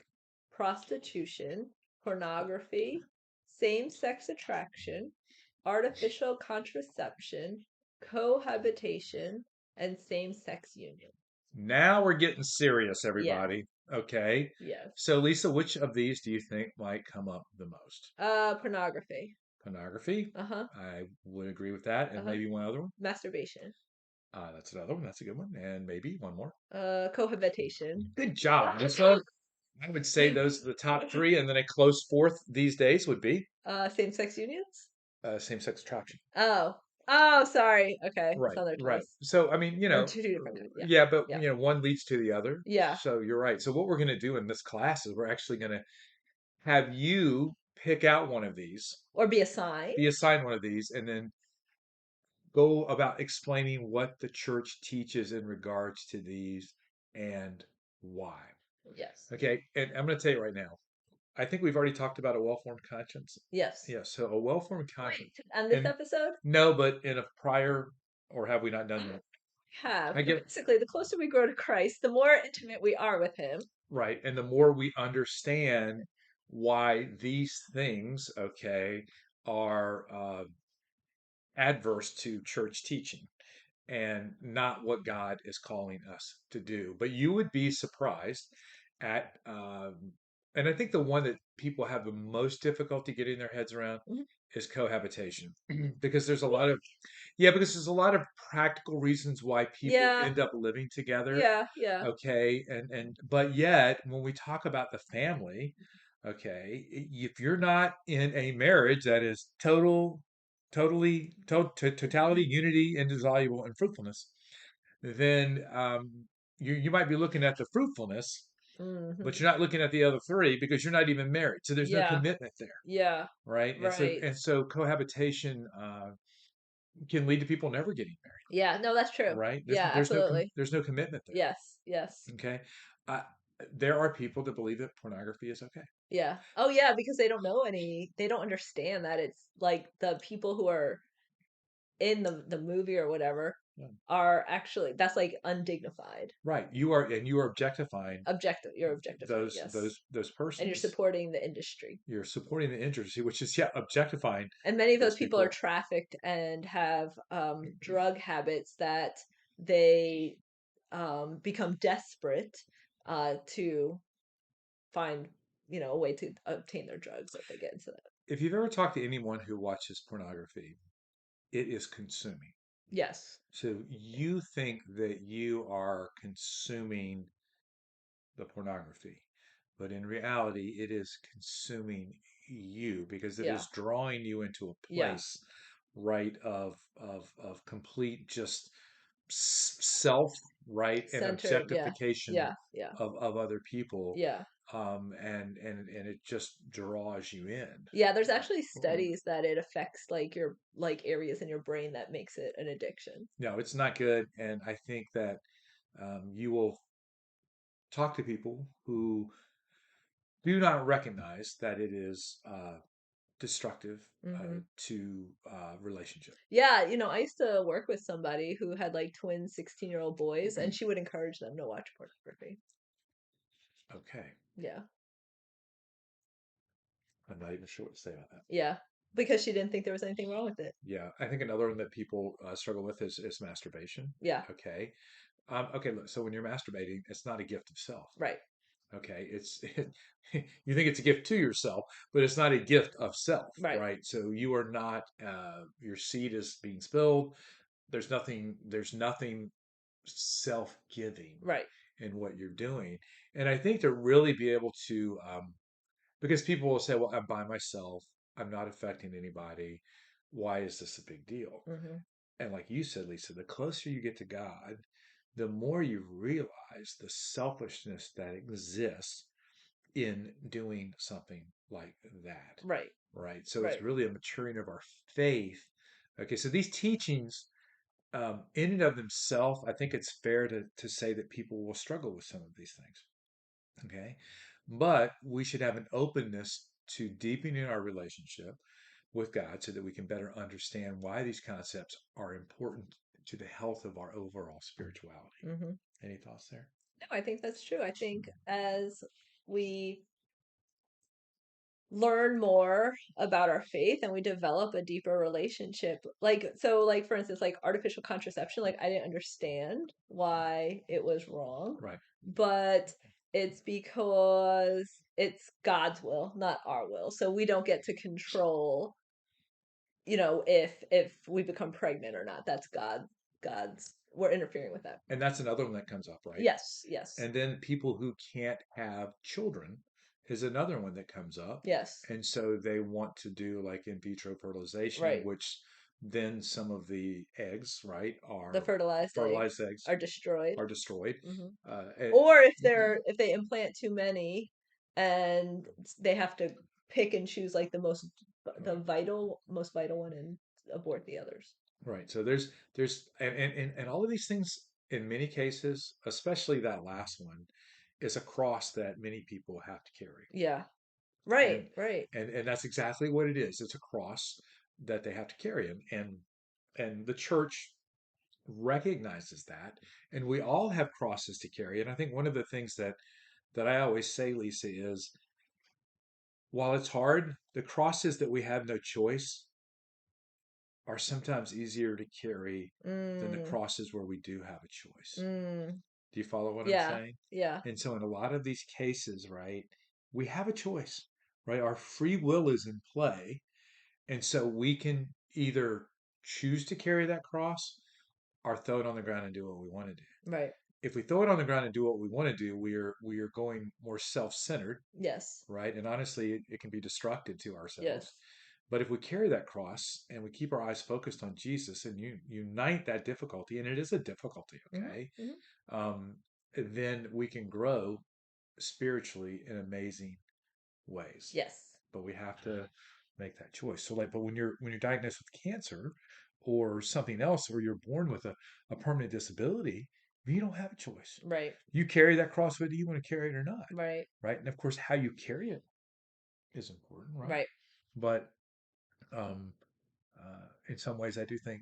Speaker 2: prostitution, pornography, same-sex attraction, artificial contraception, cohabitation, and same-sex union.
Speaker 1: Now we're getting serious,
Speaker 2: Yeah.
Speaker 1: everybody. Okay.
Speaker 2: Yes.
Speaker 1: So, Lisa, which of these do you think might come up the most?
Speaker 2: Pornography.
Speaker 1: Pornography.
Speaker 2: Uh-huh.
Speaker 1: I would agree with that. And
Speaker 2: Uh-huh.
Speaker 1: maybe one other one.
Speaker 2: Masturbation.
Speaker 1: That's another one. That's a good one. And maybe one more.
Speaker 2: Cohabitation.
Speaker 1: Good job, Lisa. I would say those are the top three. And then a close fourth these days would be
Speaker 2: Same-sex unions?
Speaker 1: same sex attraction.
Speaker 2: Oh. Oh, sorry. Okay,
Speaker 1: Right,
Speaker 2: so they're
Speaker 1: right.
Speaker 2: twice
Speaker 1: So, I mean,
Speaker 2: or two different times. Yeah,
Speaker 1: yeah, but
Speaker 2: yeah,
Speaker 1: one leads to the other.
Speaker 2: yeah.
Speaker 1: So you're right. So what we're going to do in this class is we're actually going to have you pick out one of these,
Speaker 2: Or be assigned.
Speaker 1: be assigned one of these, and then go about explaining what the church teaches in regards to these and why.
Speaker 2: Yes,
Speaker 1: Okay, and I'm going to tell you right now, I think we've already talked about a well-formed conscience.
Speaker 2: yes.
Speaker 1: Yeah, so a well-formed conscience.
Speaker 2: Wait, on this
Speaker 1: And
Speaker 2: episode,
Speaker 1: no, but in a prior, or have we not done that?
Speaker 2: we have.
Speaker 1: I
Speaker 2: But
Speaker 1: get
Speaker 2: basically, the closer we grow to Christ, the more intimate we are with Him.
Speaker 1: right, and the more we understand why these things, okay, are adverse to church teaching and not what God is calling us to do. But you would be surprised at, and I think the one that people have the most difficulty getting their heads around
Speaker 2: Mhm.
Speaker 1: is cohabitation, because there's a lot of, yeah, because there's a lot of practical reasons why people
Speaker 2: Yeah,
Speaker 1: end up living together.
Speaker 2: yeah, yeah.
Speaker 1: Okay, and but yet when we talk about the family, okay, if you're not in a marriage that is totality, unity, indissoluble, and fruitfulness, then you might be looking at the fruitfulness, but
Speaker 2: Hmm.
Speaker 1: you're not looking at the other three because you're not even married. So there's no
Speaker 2: Yeah,
Speaker 1: commitment there,
Speaker 2: yeah.
Speaker 1: right? And so
Speaker 2: Right.
Speaker 1: cohabitation can lead to people never getting
Speaker 2: Yeah, no, that's true.
Speaker 1: married, right?
Speaker 2: Yeah, absolutely.
Speaker 1: There's no commitment
Speaker 2: Yes, yes.
Speaker 1: there. Okay, uh, there are people that believe that pornography is okay.
Speaker 2: Yeah. Oh, yeah, because they don't know any, they don't understand that it's like the people who are in the movie or whatever
Speaker 1: Yeah.
Speaker 2: are actually that's like undignified.
Speaker 1: Right, you are objectifying
Speaker 2: Objective, you're objectifying, yes.
Speaker 1: those
Speaker 2: And you're
Speaker 1: persons.
Speaker 2: supporting the industry.
Speaker 1: You're supporting the industry, which is, yeah, objectifying
Speaker 2: And many of those
Speaker 1: those
Speaker 2: people are
Speaker 1: people.
Speaker 2: trafficked and have drug habits that they become desperate to find, a way to obtain their drugs if they get into that.
Speaker 1: If you've ever talked to anyone who watches pornography, it is consuming.
Speaker 2: Yes.
Speaker 1: So you think that you are consuming the pornography, but in reality, it is consuming you because it
Speaker 2: Yeah.
Speaker 1: is drawing you into a
Speaker 2: Yeah.
Speaker 1: place, right, of complete just self, right, and
Speaker 2: Centered. Yeah.
Speaker 1: objectification
Speaker 2: Yeah. Yeah.
Speaker 1: of other people,
Speaker 2: Yeah.
Speaker 1: and it just draws you in.
Speaker 2: Yeah, there's actually studies that it affects like your like areas in your brain that makes it an addiction.
Speaker 1: No, it's not good, and I think that you will talk to people who do not recognize that it is destructive
Speaker 2: Hmm.
Speaker 1: to relationship.
Speaker 2: Yeah, I used to work with somebody who had like twin 16-year-old boys, and she would encourage them to watch pornography.
Speaker 1: Okay,
Speaker 2: Yeah.
Speaker 1: I'm not even sure what to say about that.
Speaker 2: Yeah. Because she didn't think there was anything wrong with it.
Speaker 1: Yeah, I think another one that people struggle with is masturbation.
Speaker 2: Yeah.
Speaker 1: Okay, okay. Look, so when you're masturbating, it's not a gift of self.
Speaker 2: Right.
Speaker 1: Okay, you think it's a gift to yourself, but it's not a gift of self,
Speaker 2: Right.
Speaker 1: right? So you are not your seed is being spilled. There's nothing self-giving
Speaker 2: Right.
Speaker 1: in what you're doing. And I think to really be able to, because people will say, well, I'm by myself, I'm not affecting anybody. Why is this a big deal?
Speaker 2: Hmm.
Speaker 1: And like you said, Lisa, the closer you get to God, the more you realize the selfishness that exists in doing something like that.
Speaker 2: Right.
Speaker 1: Right. So it's
Speaker 2: Right.
Speaker 1: really a maturing of our faith. Okay. So these teachings, in and of themselves, I think it's fair to say that people will struggle with some of these things. Okay. But we should have an openness to deepening our relationship with God so that we can better understand why these concepts are important to the health of our overall spirituality.
Speaker 2: Hmm.
Speaker 1: Any thoughts there?
Speaker 2: No, I think that's true. I think as we learn more about our faith and we develop a deeper relationship, like for instance, like artificial contraception, like I didn't understand why it was wrong,
Speaker 1: Right.
Speaker 2: but it's because it's God's will, not our will, so we don't get to control, if we become pregnant or not. That's God's, we're interfering with that.
Speaker 1: And that's another one that comes up, right?
Speaker 2: Yes, yes,
Speaker 1: And then people who can't have children is another one that comes up.
Speaker 2: yes.
Speaker 1: And so they want to do like in vitro fertilization,
Speaker 2: Right.
Speaker 1: which then some of the eggs, right,
Speaker 2: The
Speaker 1: are
Speaker 2: fertilized eggs
Speaker 1: fertilized eggs
Speaker 2: are destroyed.
Speaker 1: are destroyed.
Speaker 2: Hmm.
Speaker 1: Uh,
Speaker 2: Or if they implant too many and they have to pick and choose like the
Speaker 1: right,
Speaker 2: most vital one and abort the others.
Speaker 1: right. So there's and all of these things in many cases, especially that last one, is a cross that many people have to carry.
Speaker 2: Yeah.
Speaker 1: And
Speaker 2: Right, right.
Speaker 1: and that's exactly what it is. It's a cross that they have to carry. And the church recognizes that. And we all have crosses to carry. And I think one of the things that I always say, Lisa, is while it's hard, the crosses that we have no choice are sometimes easier to carry than the
Speaker 2: Mm,
Speaker 1: crosses where we do have a choice.
Speaker 2: mm.
Speaker 1: Do you follow what I'm
Speaker 2: Yeah,
Speaker 1: saying?
Speaker 2: yeah.
Speaker 1: And so in a lot of these cases, right, we have a choice, right? Our free will is in play. And so we can either choose to carry that cross or throw it on the ground and do what we want to do.
Speaker 2: Right.
Speaker 1: If we throw it on the ground and do what we want to do, we are going more self-centered,
Speaker 2: Yes.
Speaker 1: right? And honestly, it can be destructive to ourselves.
Speaker 2: Yes.
Speaker 1: But if we carry that cross and we keep our eyes focused on Jesus and you unite that difficulty, and it is a difficulty,
Speaker 2: Hmm.
Speaker 1: okay,
Speaker 2: Hmm.
Speaker 1: um, then we can grow spiritually in amazing ways.
Speaker 2: Yes.
Speaker 1: But we have to make that choice. So like, but when you're diagnosed with cancer or something else, or you're born with a permanent disability, you don't have a choice.
Speaker 2: Right.
Speaker 1: You carry that cross whether you want to carry it or not,
Speaker 2: Right.
Speaker 1: right? And of course, how you carry it is important, right?
Speaker 2: Right.
Speaker 1: But um, in some ways, I do think,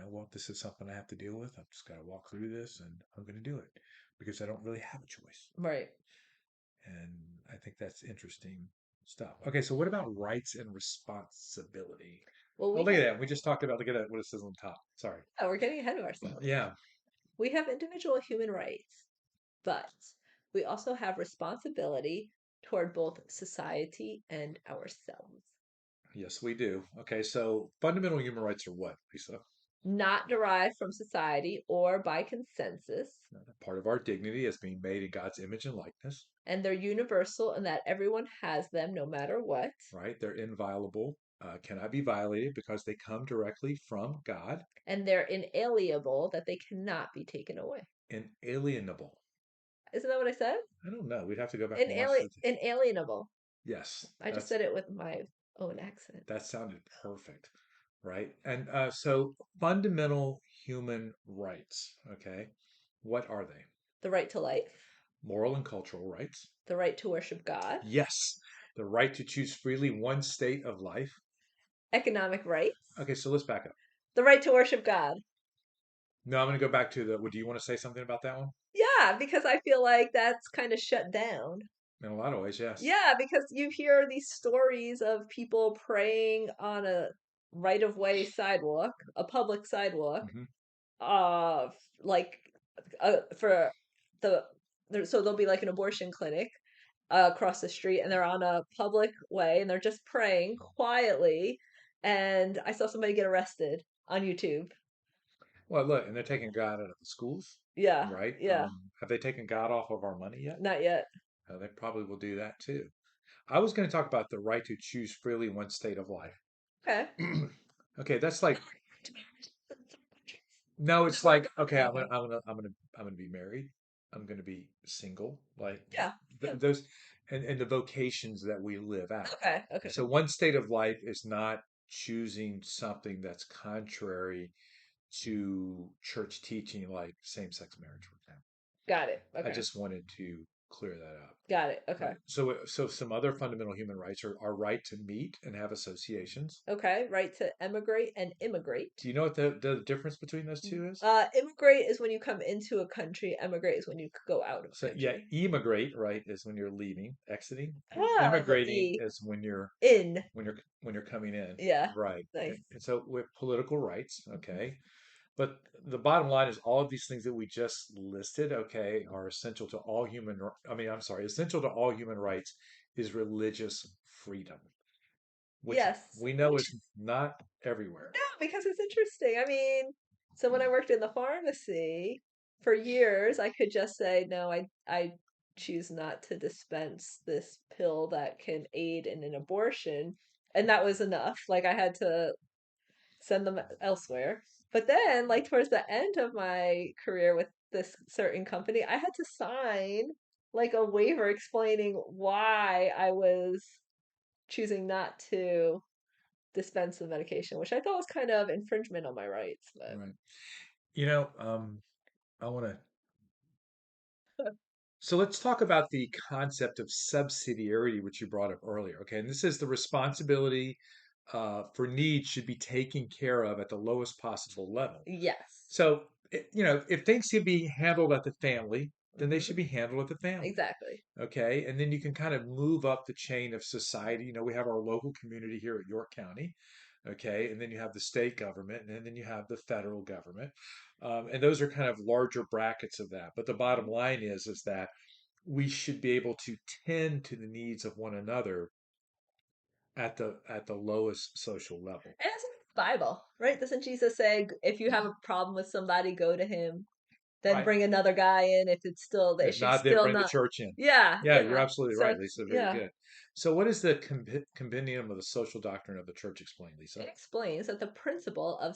Speaker 1: well, this is something I have to deal with. I've just got to walk through this, and I'm going to do it because I don't really have a choice.
Speaker 2: Right.
Speaker 1: And I think that's interesting stuff. Okay, so what about rights and responsibility?
Speaker 2: Well,
Speaker 1: Oh,
Speaker 2: we
Speaker 1: look at
Speaker 2: have,
Speaker 1: that. We just talked about, look at that, what it says on top. Sorry.
Speaker 2: oh, we're getting ahead of ourselves.
Speaker 1: Yeah.
Speaker 2: We have individual human rights, but we also have responsibility toward both society and ourselves.
Speaker 1: Yes, we do. Okay, so fundamental human rights are what, Lisa?
Speaker 2: Not derived from society or by consensus,
Speaker 1: Part of our dignity as being made in God's image and likeness,
Speaker 2: and they're universal in that everyone has them no matter what,
Speaker 1: right? They're inviolable, cannot be violated because they come directly from God,
Speaker 2: and they're inalienable that they cannot be taken away.
Speaker 1: inalienable.
Speaker 2: Isn't that what I said?
Speaker 1: I don't know. We'd have to go back and watch the.
Speaker 2: Inalienable.
Speaker 1: Yes,
Speaker 2: I just said it with my own accent.
Speaker 1: that sounded perfect, right? And so fundamental human rights, okay? What are they?
Speaker 2: The right to life,
Speaker 1: Moral and cultural rights.
Speaker 2: the right to worship God,
Speaker 1: Yes, the right to choose freely one state of life.
Speaker 2: economic rights,
Speaker 1: Okay, so let's back up.
Speaker 2: the right to worship God.
Speaker 1: No, I'm going to go back to the. Do you want to say something about that one?
Speaker 2: Yeah, because I feel like that's kind of shut down.
Speaker 1: In a lot of ways, yes.
Speaker 2: Yeah, because you hear these stories of people praying on a right of way sidewalk, a public sidewalk,
Speaker 1: Hmm.
Speaker 2: uh, like for the so there'll be like an abortion clinic across the street, and they're on a public way, and they're just praying quietly. And I saw somebody get arrested on YouTube.
Speaker 1: Well, look, and they're taking God out of the schools,
Speaker 2: Yeah,
Speaker 1: right?
Speaker 2: yeah,
Speaker 1: Have they taken God off of our money yet?
Speaker 2: not yet.
Speaker 1: They probably will do that too. I was going to talk about the right to choose freely one state of life.
Speaker 2: Okay.
Speaker 1: Okay, that's like no, it's like okay, I'm gonna be married. I'm gonna be single. Like
Speaker 2: Yeah. Yeah.
Speaker 1: those, and the vocations that we live out.
Speaker 2: Okay. Okay.
Speaker 1: So one state of life is not choosing something that's contrary to church teaching, like same-sex marriage, for example.
Speaker 2: Got it.
Speaker 1: I
Speaker 2: Okay.
Speaker 1: just wanted to clear that up.
Speaker 2: Got it. Okay.
Speaker 1: Right. So some other fundamental human rights are our right to meet and have associations.
Speaker 2: Okay. Right to emigrate and immigrate.
Speaker 1: Do you know what the difference between those two is?
Speaker 2: Immigrate is when you come into a country. Emigrate is when you go out of a
Speaker 1: So yeah,
Speaker 2: country.
Speaker 1: emigrate, right, is when you're leaving, exiting.
Speaker 2: Ah, the
Speaker 1: Immigrating
Speaker 2: E
Speaker 1: is
Speaker 2: in.
Speaker 1: when you're coming in.
Speaker 2: Yeah.
Speaker 1: Right.
Speaker 2: Nice.
Speaker 1: And so with political rights,
Speaker 2: Mhm.
Speaker 1: okay. But the bottom line is all of these things that we just listed, okay, are essential to all I mean, I'm sorry, essential to all human rights is religious freedom, which
Speaker 2: Yes.
Speaker 1: we know is not everywhere.
Speaker 2: No, because it's interesting. I mean, so when I worked in the pharmacy for years, I could just say, no, I choose not to dispense this pill that can aid in an abortion. And that was enough. Like I had to send them elsewhere. But then, like towards the end of my career with this certain company, I had to sign like a waiver explaining why I was choosing not to dispense the medication, which I thought was kind of infringement on my rights. But
Speaker 1: Right. You know, I want to. So let's talk about the concept of subsidiarity, which you brought up earlier. Okay, and this is the responsibility for needs should be taken care of at the lowest possible level.
Speaker 2: yes.
Speaker 1: So, if things can be handled at the family, then they
Speaker 2: Hmm.
Speaker 1: should be handled at the family.
Speaker 2: Exactly.
Speaker 1: Okay. And then you can kind of move up the chain of society. We have our local community here at York County. Okay. And then you have the state government, and then you have the federal government. And those are kind of larger brackets of that. But the bottom
Speaker 2: Mhm.
Speaker 1: line is that we should be able to tend to the needs of one another at the lowest social level.
Speaker 2: And it's in the Bible, right? Doesn't Jesus say, if you have a problem with somebody, go to him, then
Speaker 1: Right.
Speaker 2: bring another guy in if it's still the
Speaker 1: If
Speaker 2: issue's
Speaker 1: not, then
Speaker 2: still
Speaker 1: bring the
Speaker 2: not.
Speaker 1: church in.
Speaker 2: Yeah,
Speaker 1: Yeah, you're
Speaker 2: yeah.
Speaker 1: absolutely
Speaker 2: So
Speaker 1: right,
Speaker 2: it's,
Speaker 1: Lisa. Very
Speaker 2: yeah.
Speaker 1: good. So, what is the compendium of the social doctrine of the church explain,
Speaker 2: It
Speaker 1: Lisa?
Speaker 2: explains that the principle of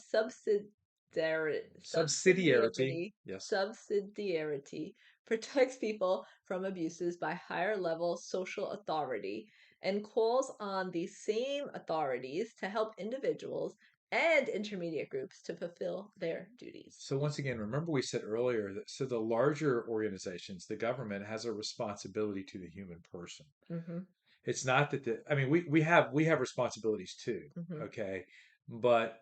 Speaker 1: Subsidiarity. Yes.
Speaker 2: subsidiarity protects people from abuses by higher level social authority and calls on these same authorities to help individuals and intermediate groups to fulfill their duties.
Speaker 1: So once again, remember we said earlier that so the larger organizations, the government has a responsibility to the human person.
Speaker 2: Hmm.
Speaker 1: It's not that I mean we have responsibilities too,
Speaker 2: Hmm.
Speaker 1: okay? But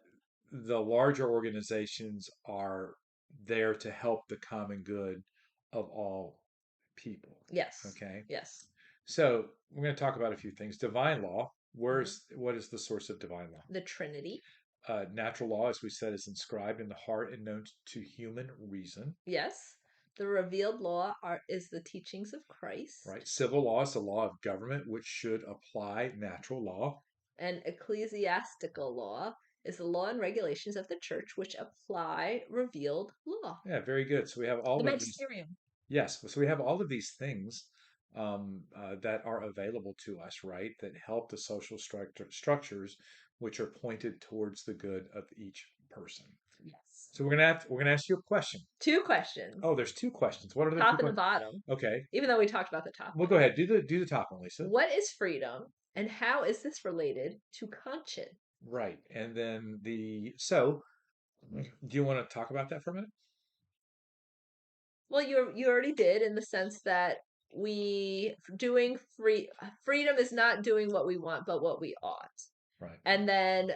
Speaker 1: the larger organizations are there to help the common good of all people.
Speaker 2: Yes,
Speaker 1: Okay?
Speaker 2: yes.
Speaker 1: So we're going to talk about a few things. Divine law.
Speaker 2: Hmm.
Speaker 1: What is the source of divine law?
Speaker 2: The Trinity.
Speaker 1: Natural law, as we said, is inscribed in the heart and known to human reason.
Speaker 2: Yes. The revealed law is the teachings of
Speaker 1: Right.
Speaker 2: Christ.
Speaker 1: Civil law is the law of government, which should apply natural law.
Speaker 2: And ecclesiastical law is the law and regulations of the church which apply revealed law.
Speaker 1: Yeah, very good. So we have
Speaker 2: The
Speaker 1: all of these.
Speaker 2: magisterium.
Speaker 1: Yes. So we have all of these things that are available to us, right? That help the social structures, which are pointed towards the good of each person.
Speaker 2: Yes.
Speaker 1: So we're gonna ask you a question.
Speaker 2: Two questions,
Speaker 1: Oh, there's two questions. What are the two
Speaker 2: top and the
Speaker 1: questions?
Speaker 2: bottom,
Speaker 1: Okay.
Speaker 2: even though we talked about the top
Speaker 1: Well,
Speaker 2: one.
Speaker 1: go ahead. Do the top one, Lisa.
Speaker 2: What is freedom and how is this related to conscience?
Speaker 1: Right. And then so do you want to talk about that for a minute?
Speaker 2: Well, you already did in the sense that we doing freedom is not doing what we want, but what we ought.
Speaker 1: Right.
Speaker 2: And then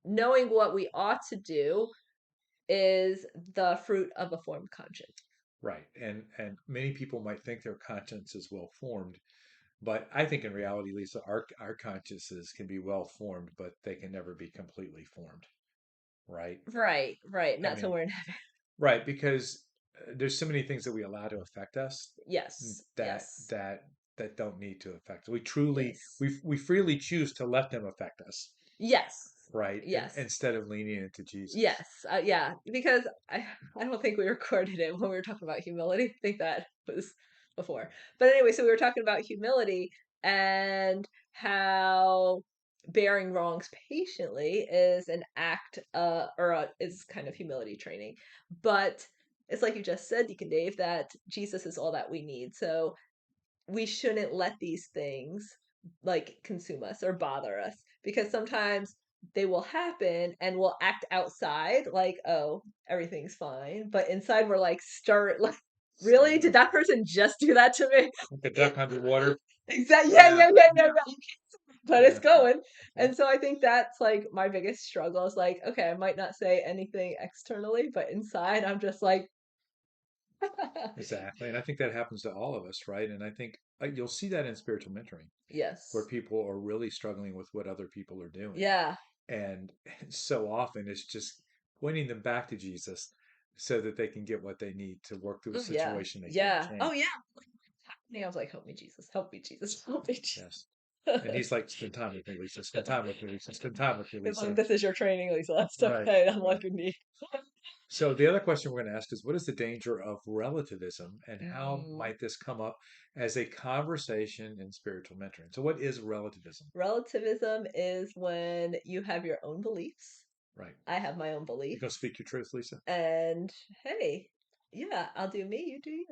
Speaker 2: knowing what we ought to do is the fruit of a formed conscience.
Speaker 1: Right. And many people might think their conscience is well formed, but I think in reality, Lisa, our consciences can be well formed, but they can never be completely formed. Right.
Speaker 2: Right, right.
Speaker 1: I
Speaker 2: Not till
Speaker 1: mean,
Speaker 2: we're in heaven.
Speaker 1: right, because there's so many things that we allow to affect us
Speaker 2: Yes,
Speaker 1: that
Speaker 2: yes,
Speaker 1: that that don't need to affect us. We truly
Speaker 2: yes,
Speaker 1: we freely choose to let them affect us,
Speaker 2: yes,
Speaker 1: right? And
Speaker 2: yes,
Speaker 1: instead of leaning into Jesus.
Speaker 2: yes. Yeah, because I don't think we recorded it when we were talking about humility. I think that was before. But anyway, so we were talking about humility and how bearing wrongs patiently is an act is kind of humility training. But it's like you just said, Deacon Dave, that Jesus is all that we need. So we shouldn't let these things like consume us or bother us because sometimes they will happen and we'll act outside like, oh, everything's fine, but inside we're like, start like, really, did that person just do that to me?
Speaker 1: Like a duck underwater.
Speaker 2: Exactly. Yeah,
Speaker 1: Yeah.
Speaker 2: yeah, yeah, yeah, yeah. But it's
Speaker 1: Yeah.
Speaker 2: going. And so I think that's like my biggest struggle is like, okay, I might not say anything externally, but inside I'm just like,
Speaker 1: Exactly. And I think that happens to all of us, right? And I think you'll see that in spiritual mentoring, where
Speaker 2: yes.
Speaker 1: people are really struggling with what other people are doing.
Speaker 2: Yeah.
Speaker 1: And so often it's just pointing them back to Jesus so that they can get what they need to work through a
Speaker 2: Oh, yeah.
Speaker 1: situation they can't
Speaker 2: Yeah. Oh,
Speaker 1: change.
Speaker 2: yeah. I was like, help me, Jesus. Help me, Jesus. Help me, Jesus.
Speaker 1: Yes. And he's like, spend time with me, Lisa. Spend time with me, Lisa. Spend time with me,
Speaker 2: It's like,
Speaker 1: Lisa.
Speaker 2: this is your training, Lisa. That's
Speaker 1: Right.
Speaker 2: okay. I'm
Speaker 1: Right.
Speaker 2: like, need.
Speaker 1: So the other question we're going to ask is what is the danger of relativism and how
Speaker 2: Mm.
Speaker 1: might this come up as a conversation in spiritual mentoring? So what is relativism?
Speaker 2: Relativism is when you have your own beliefs
Speaker 1: Right.
Speaker 2: I have my own
Speaker 1: You gonna
Speaker 2: beliefs.
Speaker 1: speak your truth, Lisa?
Speaker 2: And hey, yeah, I'll do me, you do you.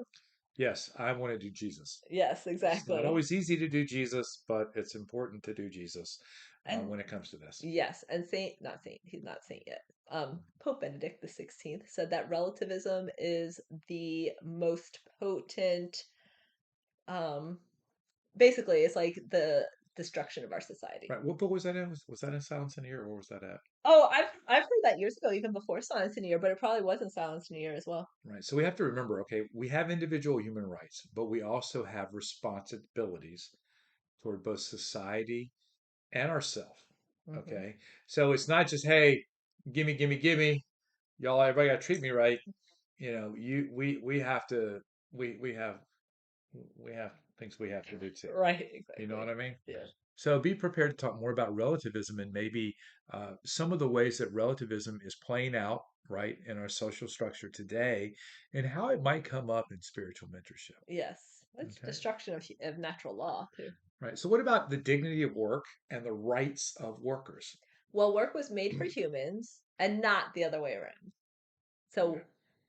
Speaker 1: Yes, I want to do Jesus.
Speaker 2: Yes,
Speaker 1: It's not
Speaker 2: exactly.
Speaker 1: always easy to do Jesus, but it's important to do Jesus
Speaker 2: And
Speaker 1: when it comes to this.
Speaker 2: yes, and not Saint, he's not Saint yet. Pope Benedict the 16th said that relativism is the most potent, um, basically, it's like the destruction of our society.
Speaker 1: Right. What book was that in? Was that in Silence in the Ear, or where was that at?
Speaker 2: Oh, I've heard that years ago, even before Silence in the Year, but it probably wasn't Silence in the Year as well.
Speaker 1: Right. So we have to remember, okay, we have individual human rights, but we also have responsibilities toward both society and ourselves.
Speaker 2: Hmm.
Speaker 1: Okay. So it's not just, hey, gimme, gimme, gimme. Y'all, everybody got to treat me right. We have to, we have, we have things we have to do too.
Speaker 2: Right,
Speaker 1: You know what
Speaker 2: exactly.
Speaker 1: I mean?
Speaker 2: Yeah.
Speaker 1: So be prepared to talk more about relativism and maybe some of the ways that relativism is playing out, right, in our social structure today and how it might come up in spiritual mentorship.
Speaker 2: Yes. It's
Speaker 1: Okay.
Speaker 2: destruction of natural law too.
Speaker 1: Right. So what about the dignity of work and the rights of workers?
Speaker 2: Well, work was made for humans and not the other way around.
Speaker 1: Okay.
Speaker 2: So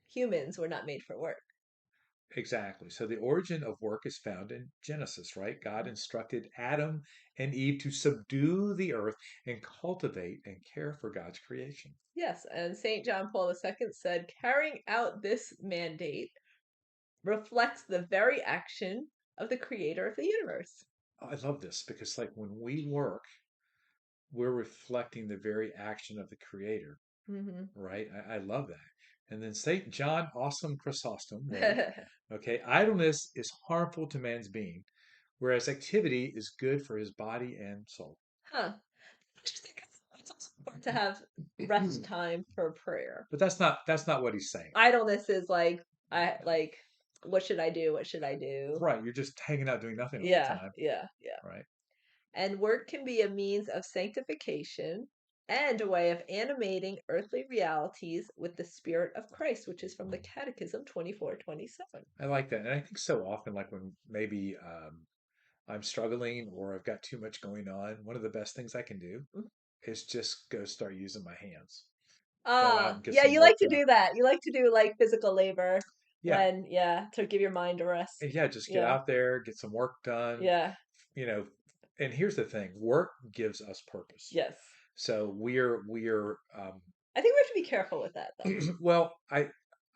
Speaker 2: humans were not made for work.
Speaker 1: Exactly. So the origin of work is found in Genesis, right? God instructed Adam and Eve to subdue the earth and cultivate and care for God's creation.
Speaker 2: Yes, and St. John Paul II said carrying out this mandate reflects the very action of the creator of the universe.
Speaker 1: I love this because, like, when we work, we're reflecting the very action of the Creator,
Speaker 2: Hmm.
Speaker 1: right? I love that. And then St. John Awesome Chrysostom wrote, okay, idleness is harmful to man's being, whereas activity is good for his body and soul.
Speaker 2: Huh. I just think it's also important to have rest time for prayer.
Speaker 1: But that's not what he's saying.
Speaker 2: Idleness is like I like what should I do? What should I do?
Speaker 1: Right. You're just hanging out doing nothing all the
Speaker 2: Yeah,
Speaker 1: time.
Speaker 2: yeah, yeah.
Speaker 1: Right.
Speaker 2: And work can be a means of sanctification and a way of animating earthly realities with the spirit of Christ, which is from the Catechism 2427.
Speaker 1: I like that. And I think so often, like when maybe I'm struggling or I've got too much going on, one of the best things I can do is just go start using my hands. Go out and get
Speaker 2: Yeah,
Speaker 1: some
Speaker 2: you
Speaker 1: work
Speaker 2: like to
Speaker 1: done.
Speaker 2: do that. You like to do like physical labor
Speaker 1: Yeah.
Speaker 2: when, yeah, to give your mind a
Speaker 1: And
Speaker 2: rest.
Speaker 1: yeah, just get
Speaker 2: Yeah,
Speaker 1: out there, get some work done,
Speaker 2: yeah,
Speaker 1: you know. And here's the thing, work gives us purpose.
Speaker 2: yes.
Speaker 1: So we're
Speaker 2: I think we have to be careful with that though.
Speaker 1: well,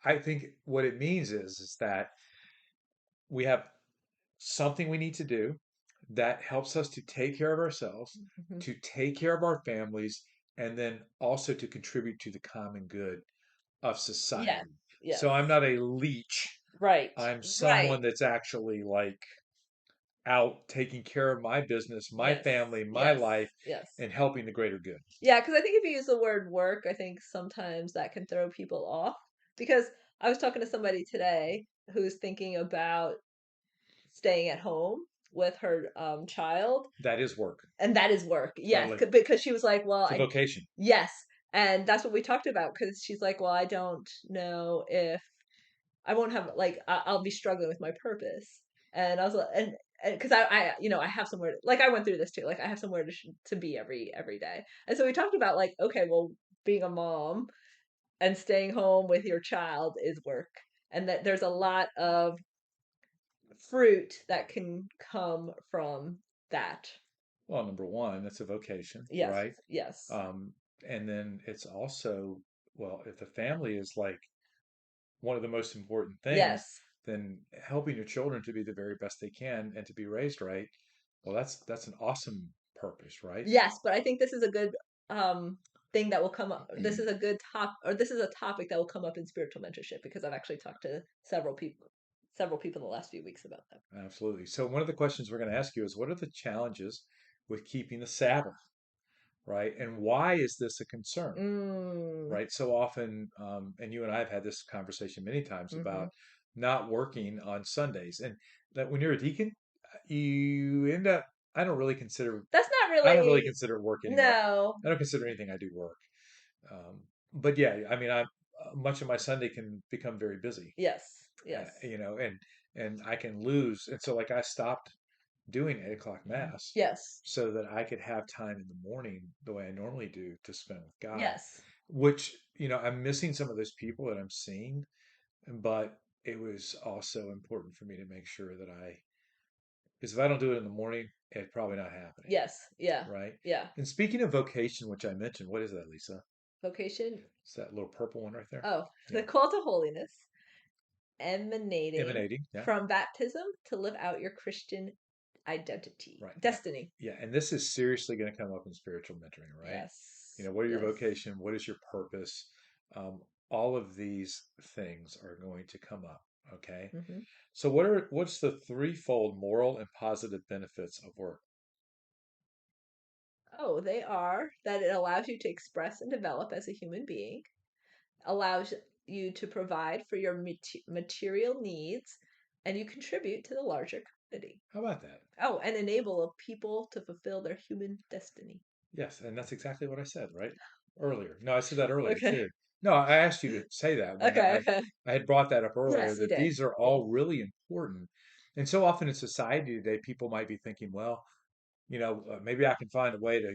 Speaker 1: I think what it means is that we have something we need to do that helps us to take care of ourselves,
Speaker 2: Mhm.
Speaker 1: to take care of our families, and then also to contribute to the common good of
Speaker 2: Yes,
Speaker 1: society. So
Speaker 2: yes.
Speaker 1: I'm not a leech.
Speaker 2: Right,
Speaker 1: I'm
Speaker 2: right.
Speaker 1: someone that's actually like out taking care of my business, my
Speaker 2: Yes,
Speaker 1: family, my
Speaker 2: yes,
Speaker 1: life,
Speaker 2: yes.
Speaker 1: and helping the greater good.
Speaker 2: Yeah, because I think if you use the word work, I think sometimes that can throw people off. Because I was talking to somebody today who's thinking about staying at home with her child,
Speaker 1: That is work.
Speaker 2: and that is work. Yes,
Speaker 1: Totally.
Speaker 2: because she was like, "Well,
Speaker 1: It's a vocation.
Speaker 2: yes," and that's what we talked about. Because she's like, "Well, I don't know if I won't have like I'll be struggling with my purpose." And I was like, and because I have somewhere like I went through this too. Like I have somewhere to be every day. And so we talked about like, okay, well, being a mom and staying home with your child is work, and that there's a lot of fruit that can come from that.
Speaker 1: Well, number one, it's a vocation,
Speaker 2: Yes,
Speaker 1: right?
Speaker 2: yes,
Speaker 1: Um, and then it's also, well, if the family is like one of the most important things,
Speaker 2: yes,
Speaker 1: then helping your children to be the very best they can and to be raised right, well, that's an awesome purpose, right?
Speaker 2: yes. But I think this is a good thing that will come up. This is a good this is a topic that will come up in spiritual mentorship because I've actually talked to several people in the last few weeks about that.
Speaker 1: Absolutely. So one of the questions we're going to ask you is what are the challenges with keeping the Sabbath, right? And why is this a concern,
Speaker 2: Mm,
Speaker 1: right? So often, and you and I have had this conversation many times
Speaker 2: hmm.
Speaker 1: about not working on Sundays, and that when you're a deacon, you end up. I don't really consider.
Speaker 2: That's not
Speaker 1: I don't really
Speaker 2: really
Speaker 1: consider work anymore.
Speaker 2: no.
Speaker 1: I don't consider anything I do work. But yeah, I mean, I much of my Sunday can become very busy,
Speaker 2: Yes, yes,
Speaker 1: and I can lose. And so, like, I stopped doing 8 o'clock mass
Speaker 2: yes,
Speaker 1: so that I could have time in the morning the way I normally do to spend with God.
Speaker 2: yes.
Speaker 1: which, I'm missing some of those people that I'm seeing, but it was also important for me to make sure that because if I don't do it in the morning, it's probably not happening,
Speaker 2: Yes. Yeah.
Speaker 1: right?
Speaker 2: Yeah.
Speaker 1: And speaking of vocation, which I mentioned, what is that, Lisa?
Speaker 2: Vocation.
Speaker 1: It's that little purple one right there.
Speaker 2: Oh, the
Speaker 1: Yeah.
Speaker 2: call to holiness emanating
Speaker 1: Emanating. Yeah.
Speaker 2: from baptism to live out your Christian identity,
Speaker 1: Right. Yeah.
Speaker 2: destiny.
Speaker 1: Yeah. And this is seriously going to come up in spiritual mentoring, right?
Speaker 2: Yes.
Speaker 1: What are your
Speaker 2: Yes.
Speaker 1: vocation? What is your purpose? Um, all of these things are going to come up. Okay.
Speaker 2: Hmm.
Speaker 1: So what's the threefold moral and positive benefits of work?
Speaker 2: Oh, they are that it allows you to express and develop as a human being, allows you to provide for your material needs, and you contribute to the larger community.
Speaker 1: How about that?
Speaker 2: Oh, and enable a people to fulfill their human destiny.
Speaker 1: Yes, and that's exactly what I said, right? Earlier. No, I said that earlier
Speaker 2: Okay.
Speaker 1: too. No, I asked you to say that when
Speaker 2: Okay. Okay.
Speaker 1: I had brought that up earlier,
Speaker 2: Yes, you
Speaker 1: that
Speaker 2: did.
Speaker 1: these are
Speaker 2: You did.
Speaker 1: all really important. And so often in society today, people might be thinking, well, maybe I can find a way to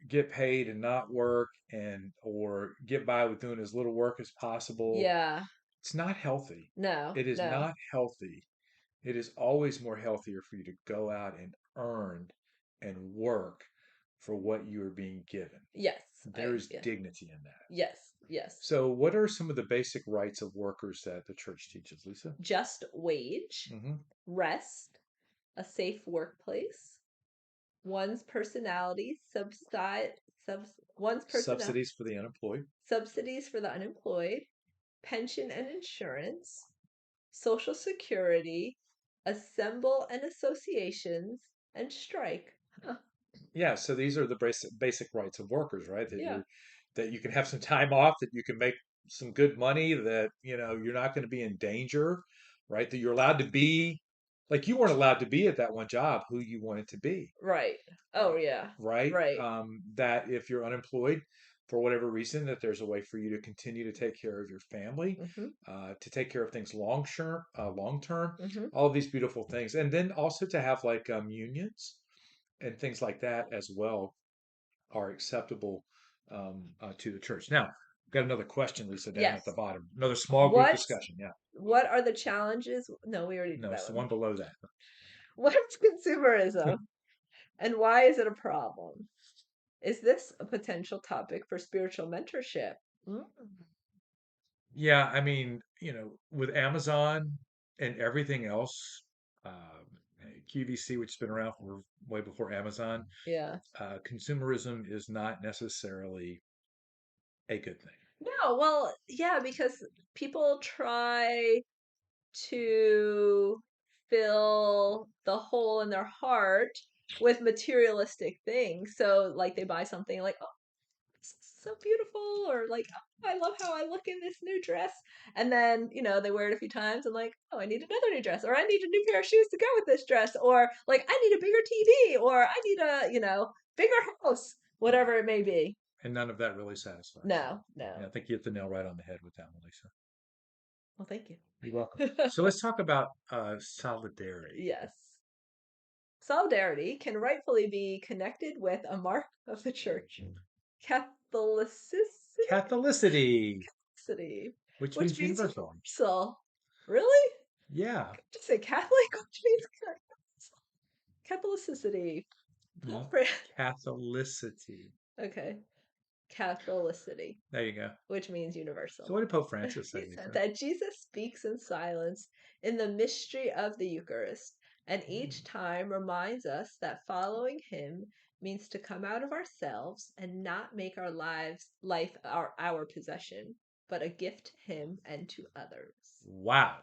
Speaker 1: get paid and not work or get by with doing as little work as possible.
Speaker 2: Yeah.
Speaker 1: It's not healthy.
Speaker 2: No,
Speaker 1: It is
Speaker 2: no.
Speaker 1: not healthy. It is always more healthier for you to go out and earn and work for what you are being given.
Speaker 2: Yes.
Speaker 1: There is
Speaker 2: Yeah.
Speaker 1: dignity in that.
Speaker 2: Yes. Yes.
Speaker 1: So, what are some of the basic rights of workers that the church teaches, Lisa?
Speaker 2: Just wage,
Speaker 1: Hmm.
Speaker 2: rest, a safe workplace, one's personality one's personal
Speaker 1: Subsidies for the unemployed.
Speaker 2: subsidies for the unemployed, pension and insurance, social security, assemble and associations, and strike. Huh.
Speaker 1: Yeah, so these are the basic rights of workers, right?
Speaker 2: Yeah.
Speaker 1: That you can have some time off, that you can make some good money, that you're not going to be in danger, right? That you're allowed to be like you weren't allowed to be at that one job who you wanted to be,
Speaker 2: Right. Oh yeah.
Speaker 1: right?
Speaker 2: Right.
Speaker 1: That if you're unemployed for whatever reason, that there's a way for you to continue to take care of your family,
Speaker 2: Mhm.
Speaker 1: to take care of things long term,
Speaker 2: Mhm.
Speaker 1: all of these beautiful things, and then also to have like unions and things like that as well are acceptable to the church. Now, I've got another question, Lisa, down at the
Speaker 2: Yes.
Speaker 1: bottom. Another small group
Speaker 2: What
Speaker 1: discussion. Yeah,
Speaker 2: what are the challenges? No, we already did
Speaker 1: no,
Speaker 2: that
Speaker 1: it's the
Speaker 2: one.
Speaker 1: one below that.
Speaker 2: What's consumerism and why is it a problem? Is this a potential topic for spiritual mentorship? Mm.
Speaker 1: Yeah, I mean, with Amazon and everything else, QVC, which has been around for way before Amazon,
Speaker 2: Yeah.
Speaker 1: consumerism is not necessarily a good thing.
Speaker 2: No, well, yeah, because people try to fill the hole in their heart with materialistic things. So, like, they buy something like, oh, this is so beautiful, or like, oh, I love how I look in this new dress. And then, they wear it a few times and, like, oh, I need another new dress, or I need a new pair of shoes to go with this dress, or like, I need a bigger TV, or I need bigger house,
Speaker 1: Yeah.
Speaker 2: whatever it may be.
Speaker 1: And none of that really satisfies.
Speaker 2: No,
Speaker 1: Yeah,
Speaker 2: no.
Speaker 1: I think you hit the nail right on the head with that, Melissa.
Speaker 2: Well, thank you.
Speaker 1: You're welcome. So let's talk about solidarity.
Speaker 2: Yes. Solidarity can rightfully be connected with a mark of the church,
Speaker 1: Catholicity,
Speaker 2: Catholicity,
Speaker 1: which
Speaker 2: which
Speaker 1: means
Speaker 2: means
Speaker 1: universal.
Speaker 2: universal. Really?
Speaker 1: Yeah.
Speaker 2: Just say Catholic, which means Catholicity.
Speaker 1: No.
Speaker 2: Fra-
Speaker 1: Catholicity.
Speaker 2: Okay, Catholicity,
Speaker 1: There you go.
Speaker 2: which means
Speaker 1: So
Speaker 2: universal.
Speaker 1: what did Pope Francis say,
Speaker 2: He said
Speaker 1: Lisa?
Speaker 2: that Jesus speaks in silence in the mystery of the Eucharist, and each time reminds us that following him means to come out of ourselves and not make our life our possession, but a gift to him and to others.
Speaker 1: Wow.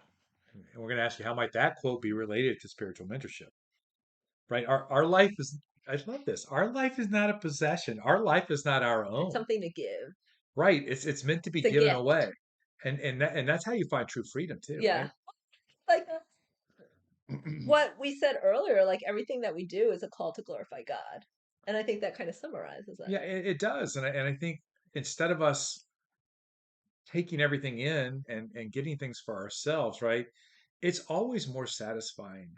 Speaker 1: And we're going to ask you, how might that quote be related to spiritual mentorship? Right? Our life is, I love this. Our life is not a possession. Our life is not our
Speaker 2: It's
Speaker 1: own.
Speaker 2: something to give.
Speaker 1: Right? It's meant to be
Speaker 2: It's a
Speaker 1: given
Speaker 2: gift.
Speaker 1: away. And that's how you find true freedom too,
Speaker 2: Yeah.
Speaker 1: right?
Speaker 2: Like what we said earlier, like everything that we do is a call to glorify God. And I think that kind of summarizes it.
Speaker 1: Yeah, it does. And I think instead of us taking everything in and getting things for ourselves, right? It's always more satisfying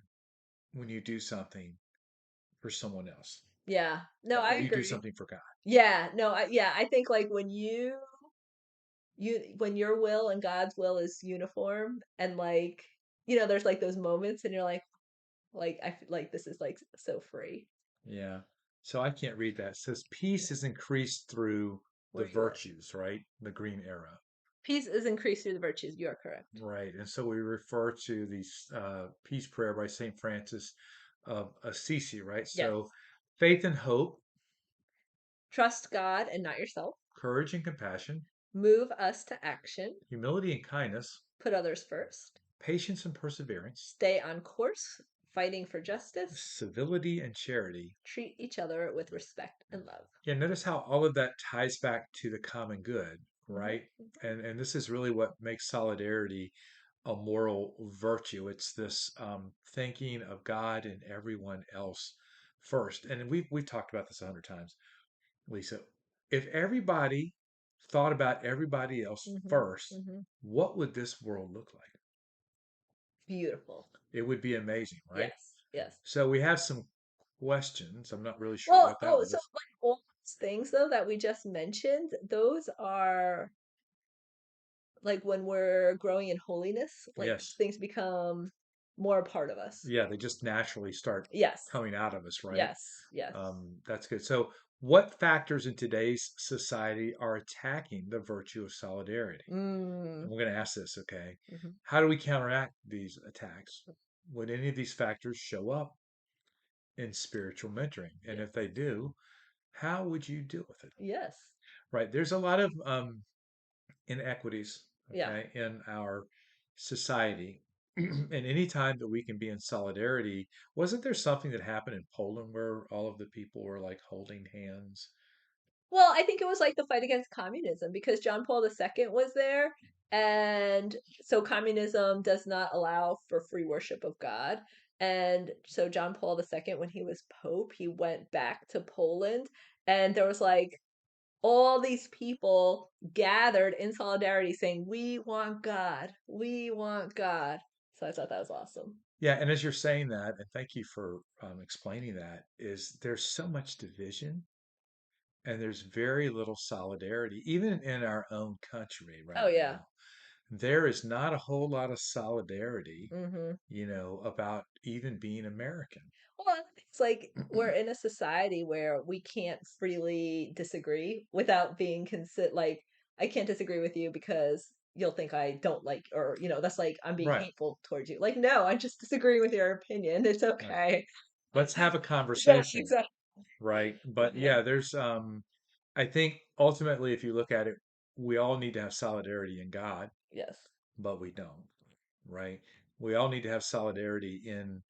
Speaker 1: when you do something for someone else,
Speaker 2: Yeah. No, I
Speaker 1: or you do
Speaker 2: agree.
Speaker 1: something for God.
Speaker 2: Yeah, no, yeah, I think like when you when your will and God's will is uniform, and like, there's like those moments and you're like I feel like this is like so free.
Speaker 1: Yeah. So I can't read that. It says peace is increased through the
Speaker 2: Where you are.
Speaker 1: virtues, right? The green arrow.
Speaker 2: Peace is increased through the virtues. You are correct.
Speaker 1: Right. And so we refer to the peace prayer by St. Francis of Assisi, right?
Speaker 2: Yes.
Speaker 1: So faith and hope,
Speaker 2: Trust God and not yourself.
Speaker 1: courage and compassion,
Speaker 2: Move us to action.
Speaker 1: humility and kindness,
Speaker 2: Put others first.
Speaker 1: patience and perseverance,
Speaker 2: Stay on course, fighting for justice.
Speaker 1: civility and charity.
Speaker 2: Treat each other with respect and love.
Speaker 1: Yeah, notice how all of that ties back to the common good,
Speaker 2: Mhm,
Speaker 1: right?
Speaker 2: mhm.
Speaker 1: And this is really what makes solidarity a moral virtue. It's this thinking of God and everyone else first. And we've talked about this 100 times, Lisa. If everybody thought about everybody else
Speaker 2: Mhm,
Speaker 1: first,
Speaker 2: mhm.
Speaker 1: what would this world look like?
Speaker 2: Beautiful.
Speaker 1: It would be amazing, right?
Speaker 2: Yes, yes.
Speaker 1: So we have some questions. I'm not really sure
Speaker 2: Well,
Speaker 1: what that
Speaker 2: so
Speaker 1: was.
Speaker 2: like all those things though that we just mentioned, those are like when we're growing in holiness, like those
Speaker 1: Yes.
Speaker 2: things become more a part of us.
Speaker 1: Yeah, they just naturally start
Speaker 2: Yes,
Speaker 1: coming out of us, right?
Speaker 2: yes, yes.
Speaker 1: That's good. So, what factors in today's society are attacking the virtue of solidarity?
Speaker 2: Mm,
Speaker 1: And we're going to ask this, okay?
Speaker 2: mhm.
Speaker 1: How do we counteract these attacks? Would any of these factors show up in spiritual mentoring? And
Speaker 2: Yes,
Speaker 1: if they do, how would you deal with it?
Speaker 2: yes,
Speaker 1: Right? There's a lot of inequities,
Speaker 2: yeah.
Speaker 1: okay, in our society. And any time that we can be in solidarity, wasn't there something that happened in Poland where all of the people were like holding hands?
Speaker 2: Well, I think it was like the fight against communism because John Paul II was there. And so communism does not allow for free worship of God. And so John Paul II, when he was Pope, he went back to Poland and there was like all these people gathered in solidarity saying, "We want God. We want God." So I thought that was awesome.
Speaker 1: Yeah, and as you're saying that, and thank you for explaining that, is there's so much division and there's very little solidarity, even in our own country
Speaker 2: Oh
Speaker 1: right
Speaker 2: yeah.
Speaker 1: now. There is not a whole lot of solidarity,
Speaker 2: Hmm.
Speaker 1: about even being American.
Speaker 2: Well, it's like we're in a society where we can't freely disagree without being considered like I can't disagree with you because you'll think I don't like or that's like I'm being
Speaker 1: Right,
Speaker 2: hateful towards you. Like no, I just disagree with your opinion. It's
Speaker 1: right.
Speaker 2: okay.
Speaker 1: Let's have a
Speaker 2: Yeah,
Speaker 1: conversation,
Speaker 2: exactly.
Speaker 1: right? But
Speaker 2: Yeah.
Speaker 1: yeah, there's I think ultimately if you look at it, we all need to have solidarity in God,
Speaker 2: Yes.
Speaker 1: but we don't, right? We all need to have solidarity in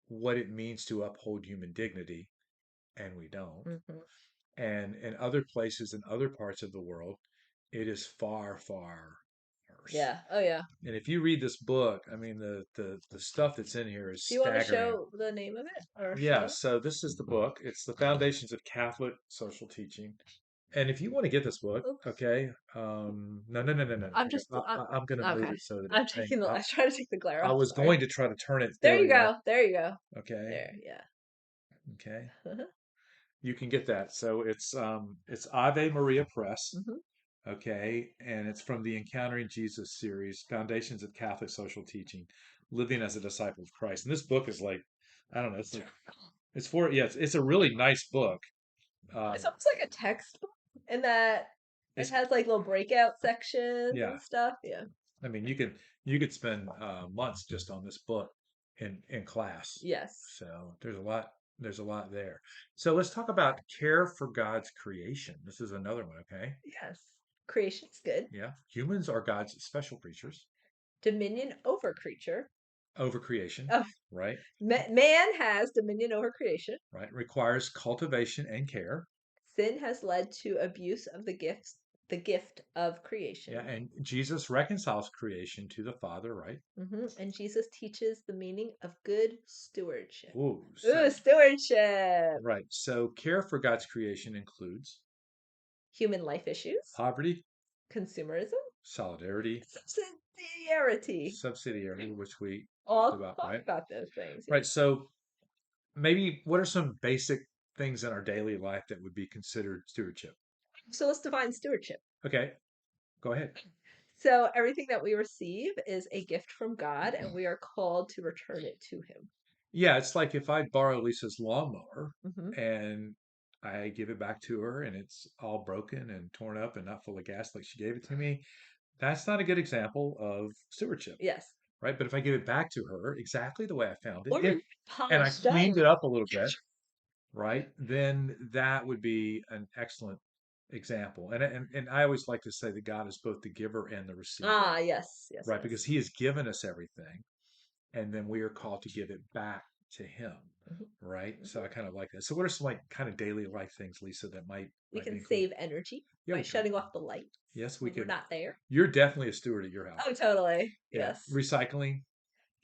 Speaker 1: what it means to uphold human dignity, and we don't.
Speaker 2: Hmm.
Speaker 1: And in other places, in other parts of the world, it is far, far worse.
Speaker 2: Yeah. Oh yeah.
Speaker 1: And if you read this book, I mean, the stuff that's in here is
Speaker 2: Do you want to
Speaker 1: staggering.
Speaker 2: show the name of it or
Speaker 1: Yeah,
Speaker 2: show it?
Speaker 1: so this is the book. It's the Foundations of Catholic Social Teaching. And if you want to get this book,
Speaker 2: Oops.
Speaker 1: okay, no, no, no, no, no.
Speaker 2: I'm just
Speaker 1: I'm going to move
Speaker 2: okay.
Speaker 1: it so that
Speaker 2: I'm
Speaker 1: thing.
Speaker 2: taking the I try to take the glare
Speaker 1: I
Speaker 2: off.
Speaker 1: was
Speaker 2: Sorry.
Speaker 1: going to try to turn it.
Speaker 2: There
Speaker 1: There
Speaker 2: you
Speaker 1: we go.
Speaker 2: go. There you go.
Speaker 1: Okay,
Speaker 2: There. Yeah.
Speaker 1: okay. You can get that. So it's Ave Maria Press.
Speaker 2: Hmm.
Speaker 1: Okay, and it's from the Encountering Jesus series, Foundations of Catholic Social Teaching, Living as a Disciple of Christ. And this book is like, I don't know, it's for yeah, it's a really nice book.
Speaker 2: It's
Speaker 1: Um,
Speaker 2: almost like a textbook in that it
Speaker 1: it's
Speaker 2: has like little breakout sections
Speaker 1: yeah,
Speaker 2: and stuff. Yeah.
Speaker 1: I mean you could spend months just on this book in class.
Speaker 2: Yes.
Speaker 1: So there's a lot there. So let's talk about care for God's creation. This is another one, okay?
Speaker 2: Yes. Creation's good.
Speaker 1: Yeah, humans are God's special creatures
Speaker 2: Dominion over creature.
Speaker 1: over creation,
Speaker 2: Oh,
Speaker 1: right?
Speaker 2: man has dominion over creation.
Speaker 1: Right? Requires cultivation and care.
Speaker 2: Sin has led to abuse of the gift of
Speaker 1: Yeah,
Speaker 2: creation.
Speaker 1: and Jesus reconciles creation to the Father, right?
Speaker 2: And Jesus teaches the meaning of good stewardship.
Speaker 1: Ooh,
Speaker 2: Ooh,
Speaker 1: so
Speaker 2: stewardship.
Speaker 1: right. So care for God's creation includes
Speaker 2: Human life issues,
Speaker 1: poverty,
Speaker 2: consumerism,
Speaker 1: solidarity,
Speaker 2: subsidiarity.
Speaker 1: subsidiarity, which we talked
Speaker 2: All
Speaker 1: about,
Speaker 2: talk
Speaker 1: right?
Speaker 2: about those things. Yeah.
Speaker 1: Right. So maybe what are some basic things in our daily life that would be considered stewardship?
Speaker 2: So let's define stewardship.
Speaker 1: Okay. Go ahead.
Speaker 2: So everything that we receive is a gift from God, and we are called to return it to Him.
Speaker 1: Yeah, it's like if I borrow Lisa's lawnmower
Speaker 2: Hmm.
Speaker 1: and I give it back to her and it's all broken and torn up and not full of gas like she gave it to me, that's not a good example of stewardship,
Speaker 2: Yes.
Speaker 1: right? But if I give it back to her exactly the way I found it,
Speaker 2: Or
Speaker 1: if and I
Speaker 2: polished
Speaker 1: cleaned it
Speaker 2: diamond.
Speaker 1: up a little bit, right, then that would be an excellent example. And I always like to say that God is both the giver and the receiver,
Speaker 2: Ah, yes, yes,
Speaker 1: right? Because
Speaker 2: yes.
Speaker 1: He has given us everything, and then we are called to give it back to Him,
Speaker 2: Mhm,
Speaker 1: right? So
Speaker 2: mhm.
Speaker 1: I kind of like that. So what are some like kind of daily life things, Lisa, that
Speaker 2: We
Speaker 1: might be
Speaker 2: can
Speaker 1: included?
Speaker 2: save energy
Speaker 1: Yeah,
Speaker 2: by
Speaker 1: we could.
Speaker 2: shutting off the lights
Speaker 1: Yes, we
Speaker 2: when we're
Speaker 1: could.
Speaker 2: not there.
Speaker 1: You're definitely a steward at your house.
Speaker 2: Oh, totally.
Speaker 1: Yeah,
Speaker 2: Yes.
Speaker 1: recycling.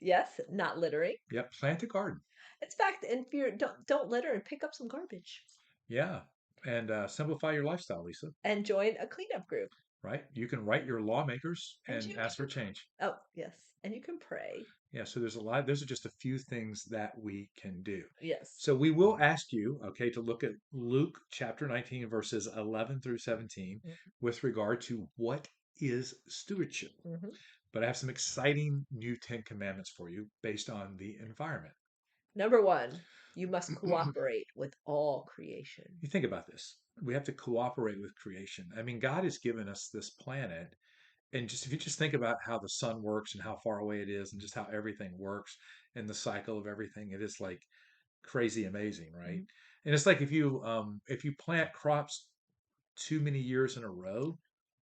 Speaker 2: Yes, not littering.
Speaker 1: Yep, plant a garden.
Speaker 2: In fact, if you don't litter and pick up some garbage
Speaker 1: Yeah, and simplify your lifestyle, Lisa.
Speaker 2: and join a cleanup group.
Speaker 1: Right? You can write your lawmakers
Speaker 2: And
Speaker 1: and
Speaker 2: you
Speaker 1: ask for
Speaker 2: can
Speaker 1: change.
Speaker 2: Oh, yes. And you can pray.
Speaker 1: Yeah, so there's a lot. Those are just a few things that we can do.
Speaker 2: Yes.
Speaker 1: So we will ask you, okay, to look at Luke chapter 19, verses 11 through 17, with regard to what is stewardship.
Speaker 2: Mm-hmm.
Speaker 1: But I have some exciting new 10 commandments for you based on the environment.
Speaker 2: Number one, you must cooperate with all creation.
Speaker 1: You think about this. We have to cooperate with creation. I mean, God has given us this planet, and just if you just think about how the sun works and how far away it is and just how everything works and the cycle of everything, it is like crazy amazing, right?
Speaker 2: Mhm.
Speaker 1: And it's like if you plant crops too many years in a row,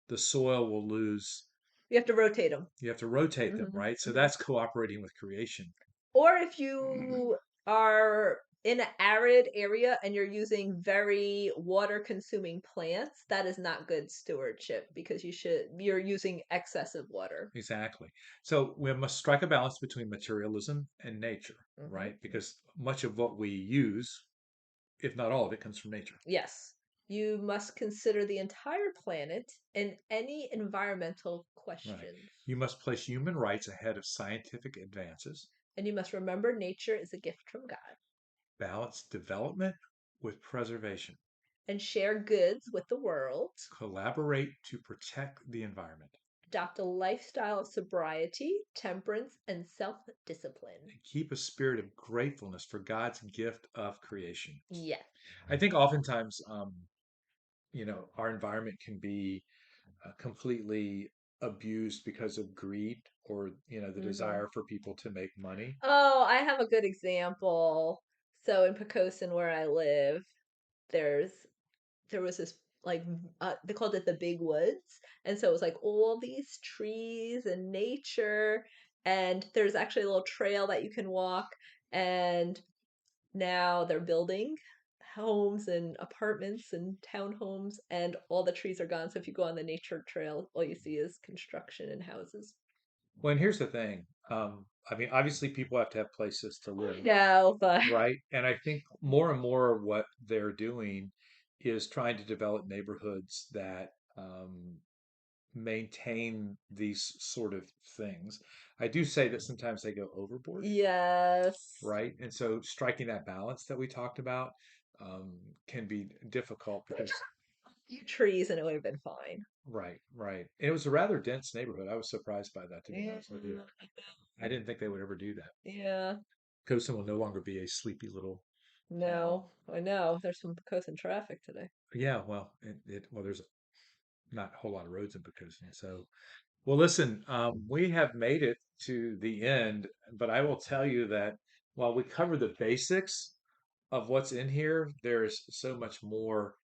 Speaker 1: the soil will lose.
Speaker 2: You have to rotate them.
Speaker 1: You have to rotate them,
Speaker 2: Hmm.
Speaker 1: right? So
Speaker 2: Hmm.
Speaker 1: that's cooperating with creation.
Speaker 2: Or if you are in an arid area and you're using very water consuming plants, that is not good stewardship because you're using excessive water.
Speaker 1: Exactly. So we must strike a balance between materialism and nature,
Speaker 2: Hmm.
Speaker 1: right? Because much of what we use, if not all of it, comes from nature.
Speaker 2: Yes. You must consider the entire planet in any environmental
Speaker 1: Right.
Speaker 2: questions.
Speaker 1: You must place human rights ahead of scientific advances,
Speaker 2: And you must remember nature is a gift from God.
Speaker 1: balance development with preservation,
Speaker 2: And share goods with the world.
Speaker 1: collaborate to protect the environment,
Speaker 2: Adopt a lifestyle of sobriety, temperance, and self discipline.
Speaker 1: and keep a spirit of gratefulness for God's gift of creation.
Speaker 2: Yes.
Speaker 1: I think oftentimes, our environment can be completely abused because of greed or, the
Speaker 2: Hmm.
Speaker 1: desire for people to make money.
Speaker 2: Oh, I have a good example. So in Pocosin, where I live, there's there was this they called it the Big Woods, and so it was like all these trees and nature, and there's actually a little trail that you can walk, and now they're building homes and apartments and townhomes, and all the trees are gone. So if you go on the nature trail, all you see is construction and houses.
Speaker 1: Well, and here's the thing. I mean, obviously, people have to have places to
Speaker 2: I
Speaker 1: live,
Speaker 2: know, but
Speaker 1: right? And I think more and more what they're doing is trying to develop neighborhoods that maintain these sort of things. I do say that sometimes they go overboard,
Speaker 2: yes,
Speaker 1: right? And so striking that balance that we talked about can be difficult because,
Speaker 2: few trees and it would have been fine.
Speaker 1: right, right. And it was a rather dense neighborhood. I was surprised by that, to be
Speaker 2: Yeah,
Speaker 1: honest with you. I didn't think they would ever do that.
Speaker 2: yeah.
Speaker 1: Cosin will no longer be a sleepy little town.
Speaker 2: No, I know. There's some Pocosin traffic today.
Speaker 1: Yeah, well, there's not a whole lot of roads in Pocosin. So, well, listen, we have made it to the end, but I will tell you that while we cover the basics of what's in here, there's so much more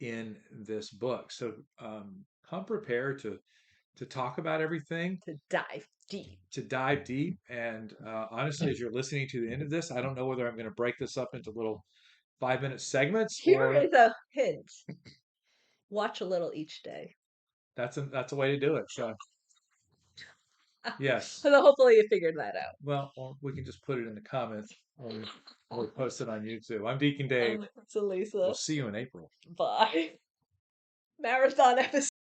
Speaker 1: in this book. So, come prepared to talk about everything,
Speaker 2: To dive deep.
Speaker 1: to dive deep. And honestly, as you're listening to the end of this, I don't know whether I'm going to break this up into little 5-minute segments
Speaker 2: Here
Speaker 1: or
Speaker 2: is a hint. Watch a little each day.
Speaker 1: that's a way to do it. So, yes.
Speaker 2: So hopefully you figured that out.
Speaker 1: Well, or we can just put it in the comments or post it on YouTube. I'm Deacon Dave.
Speaker 2: So
Speaker 1: We'll
Speaker 2: Lisa,
Speaker 1: see you in April.
Speaker 2: bye. Marathon episode.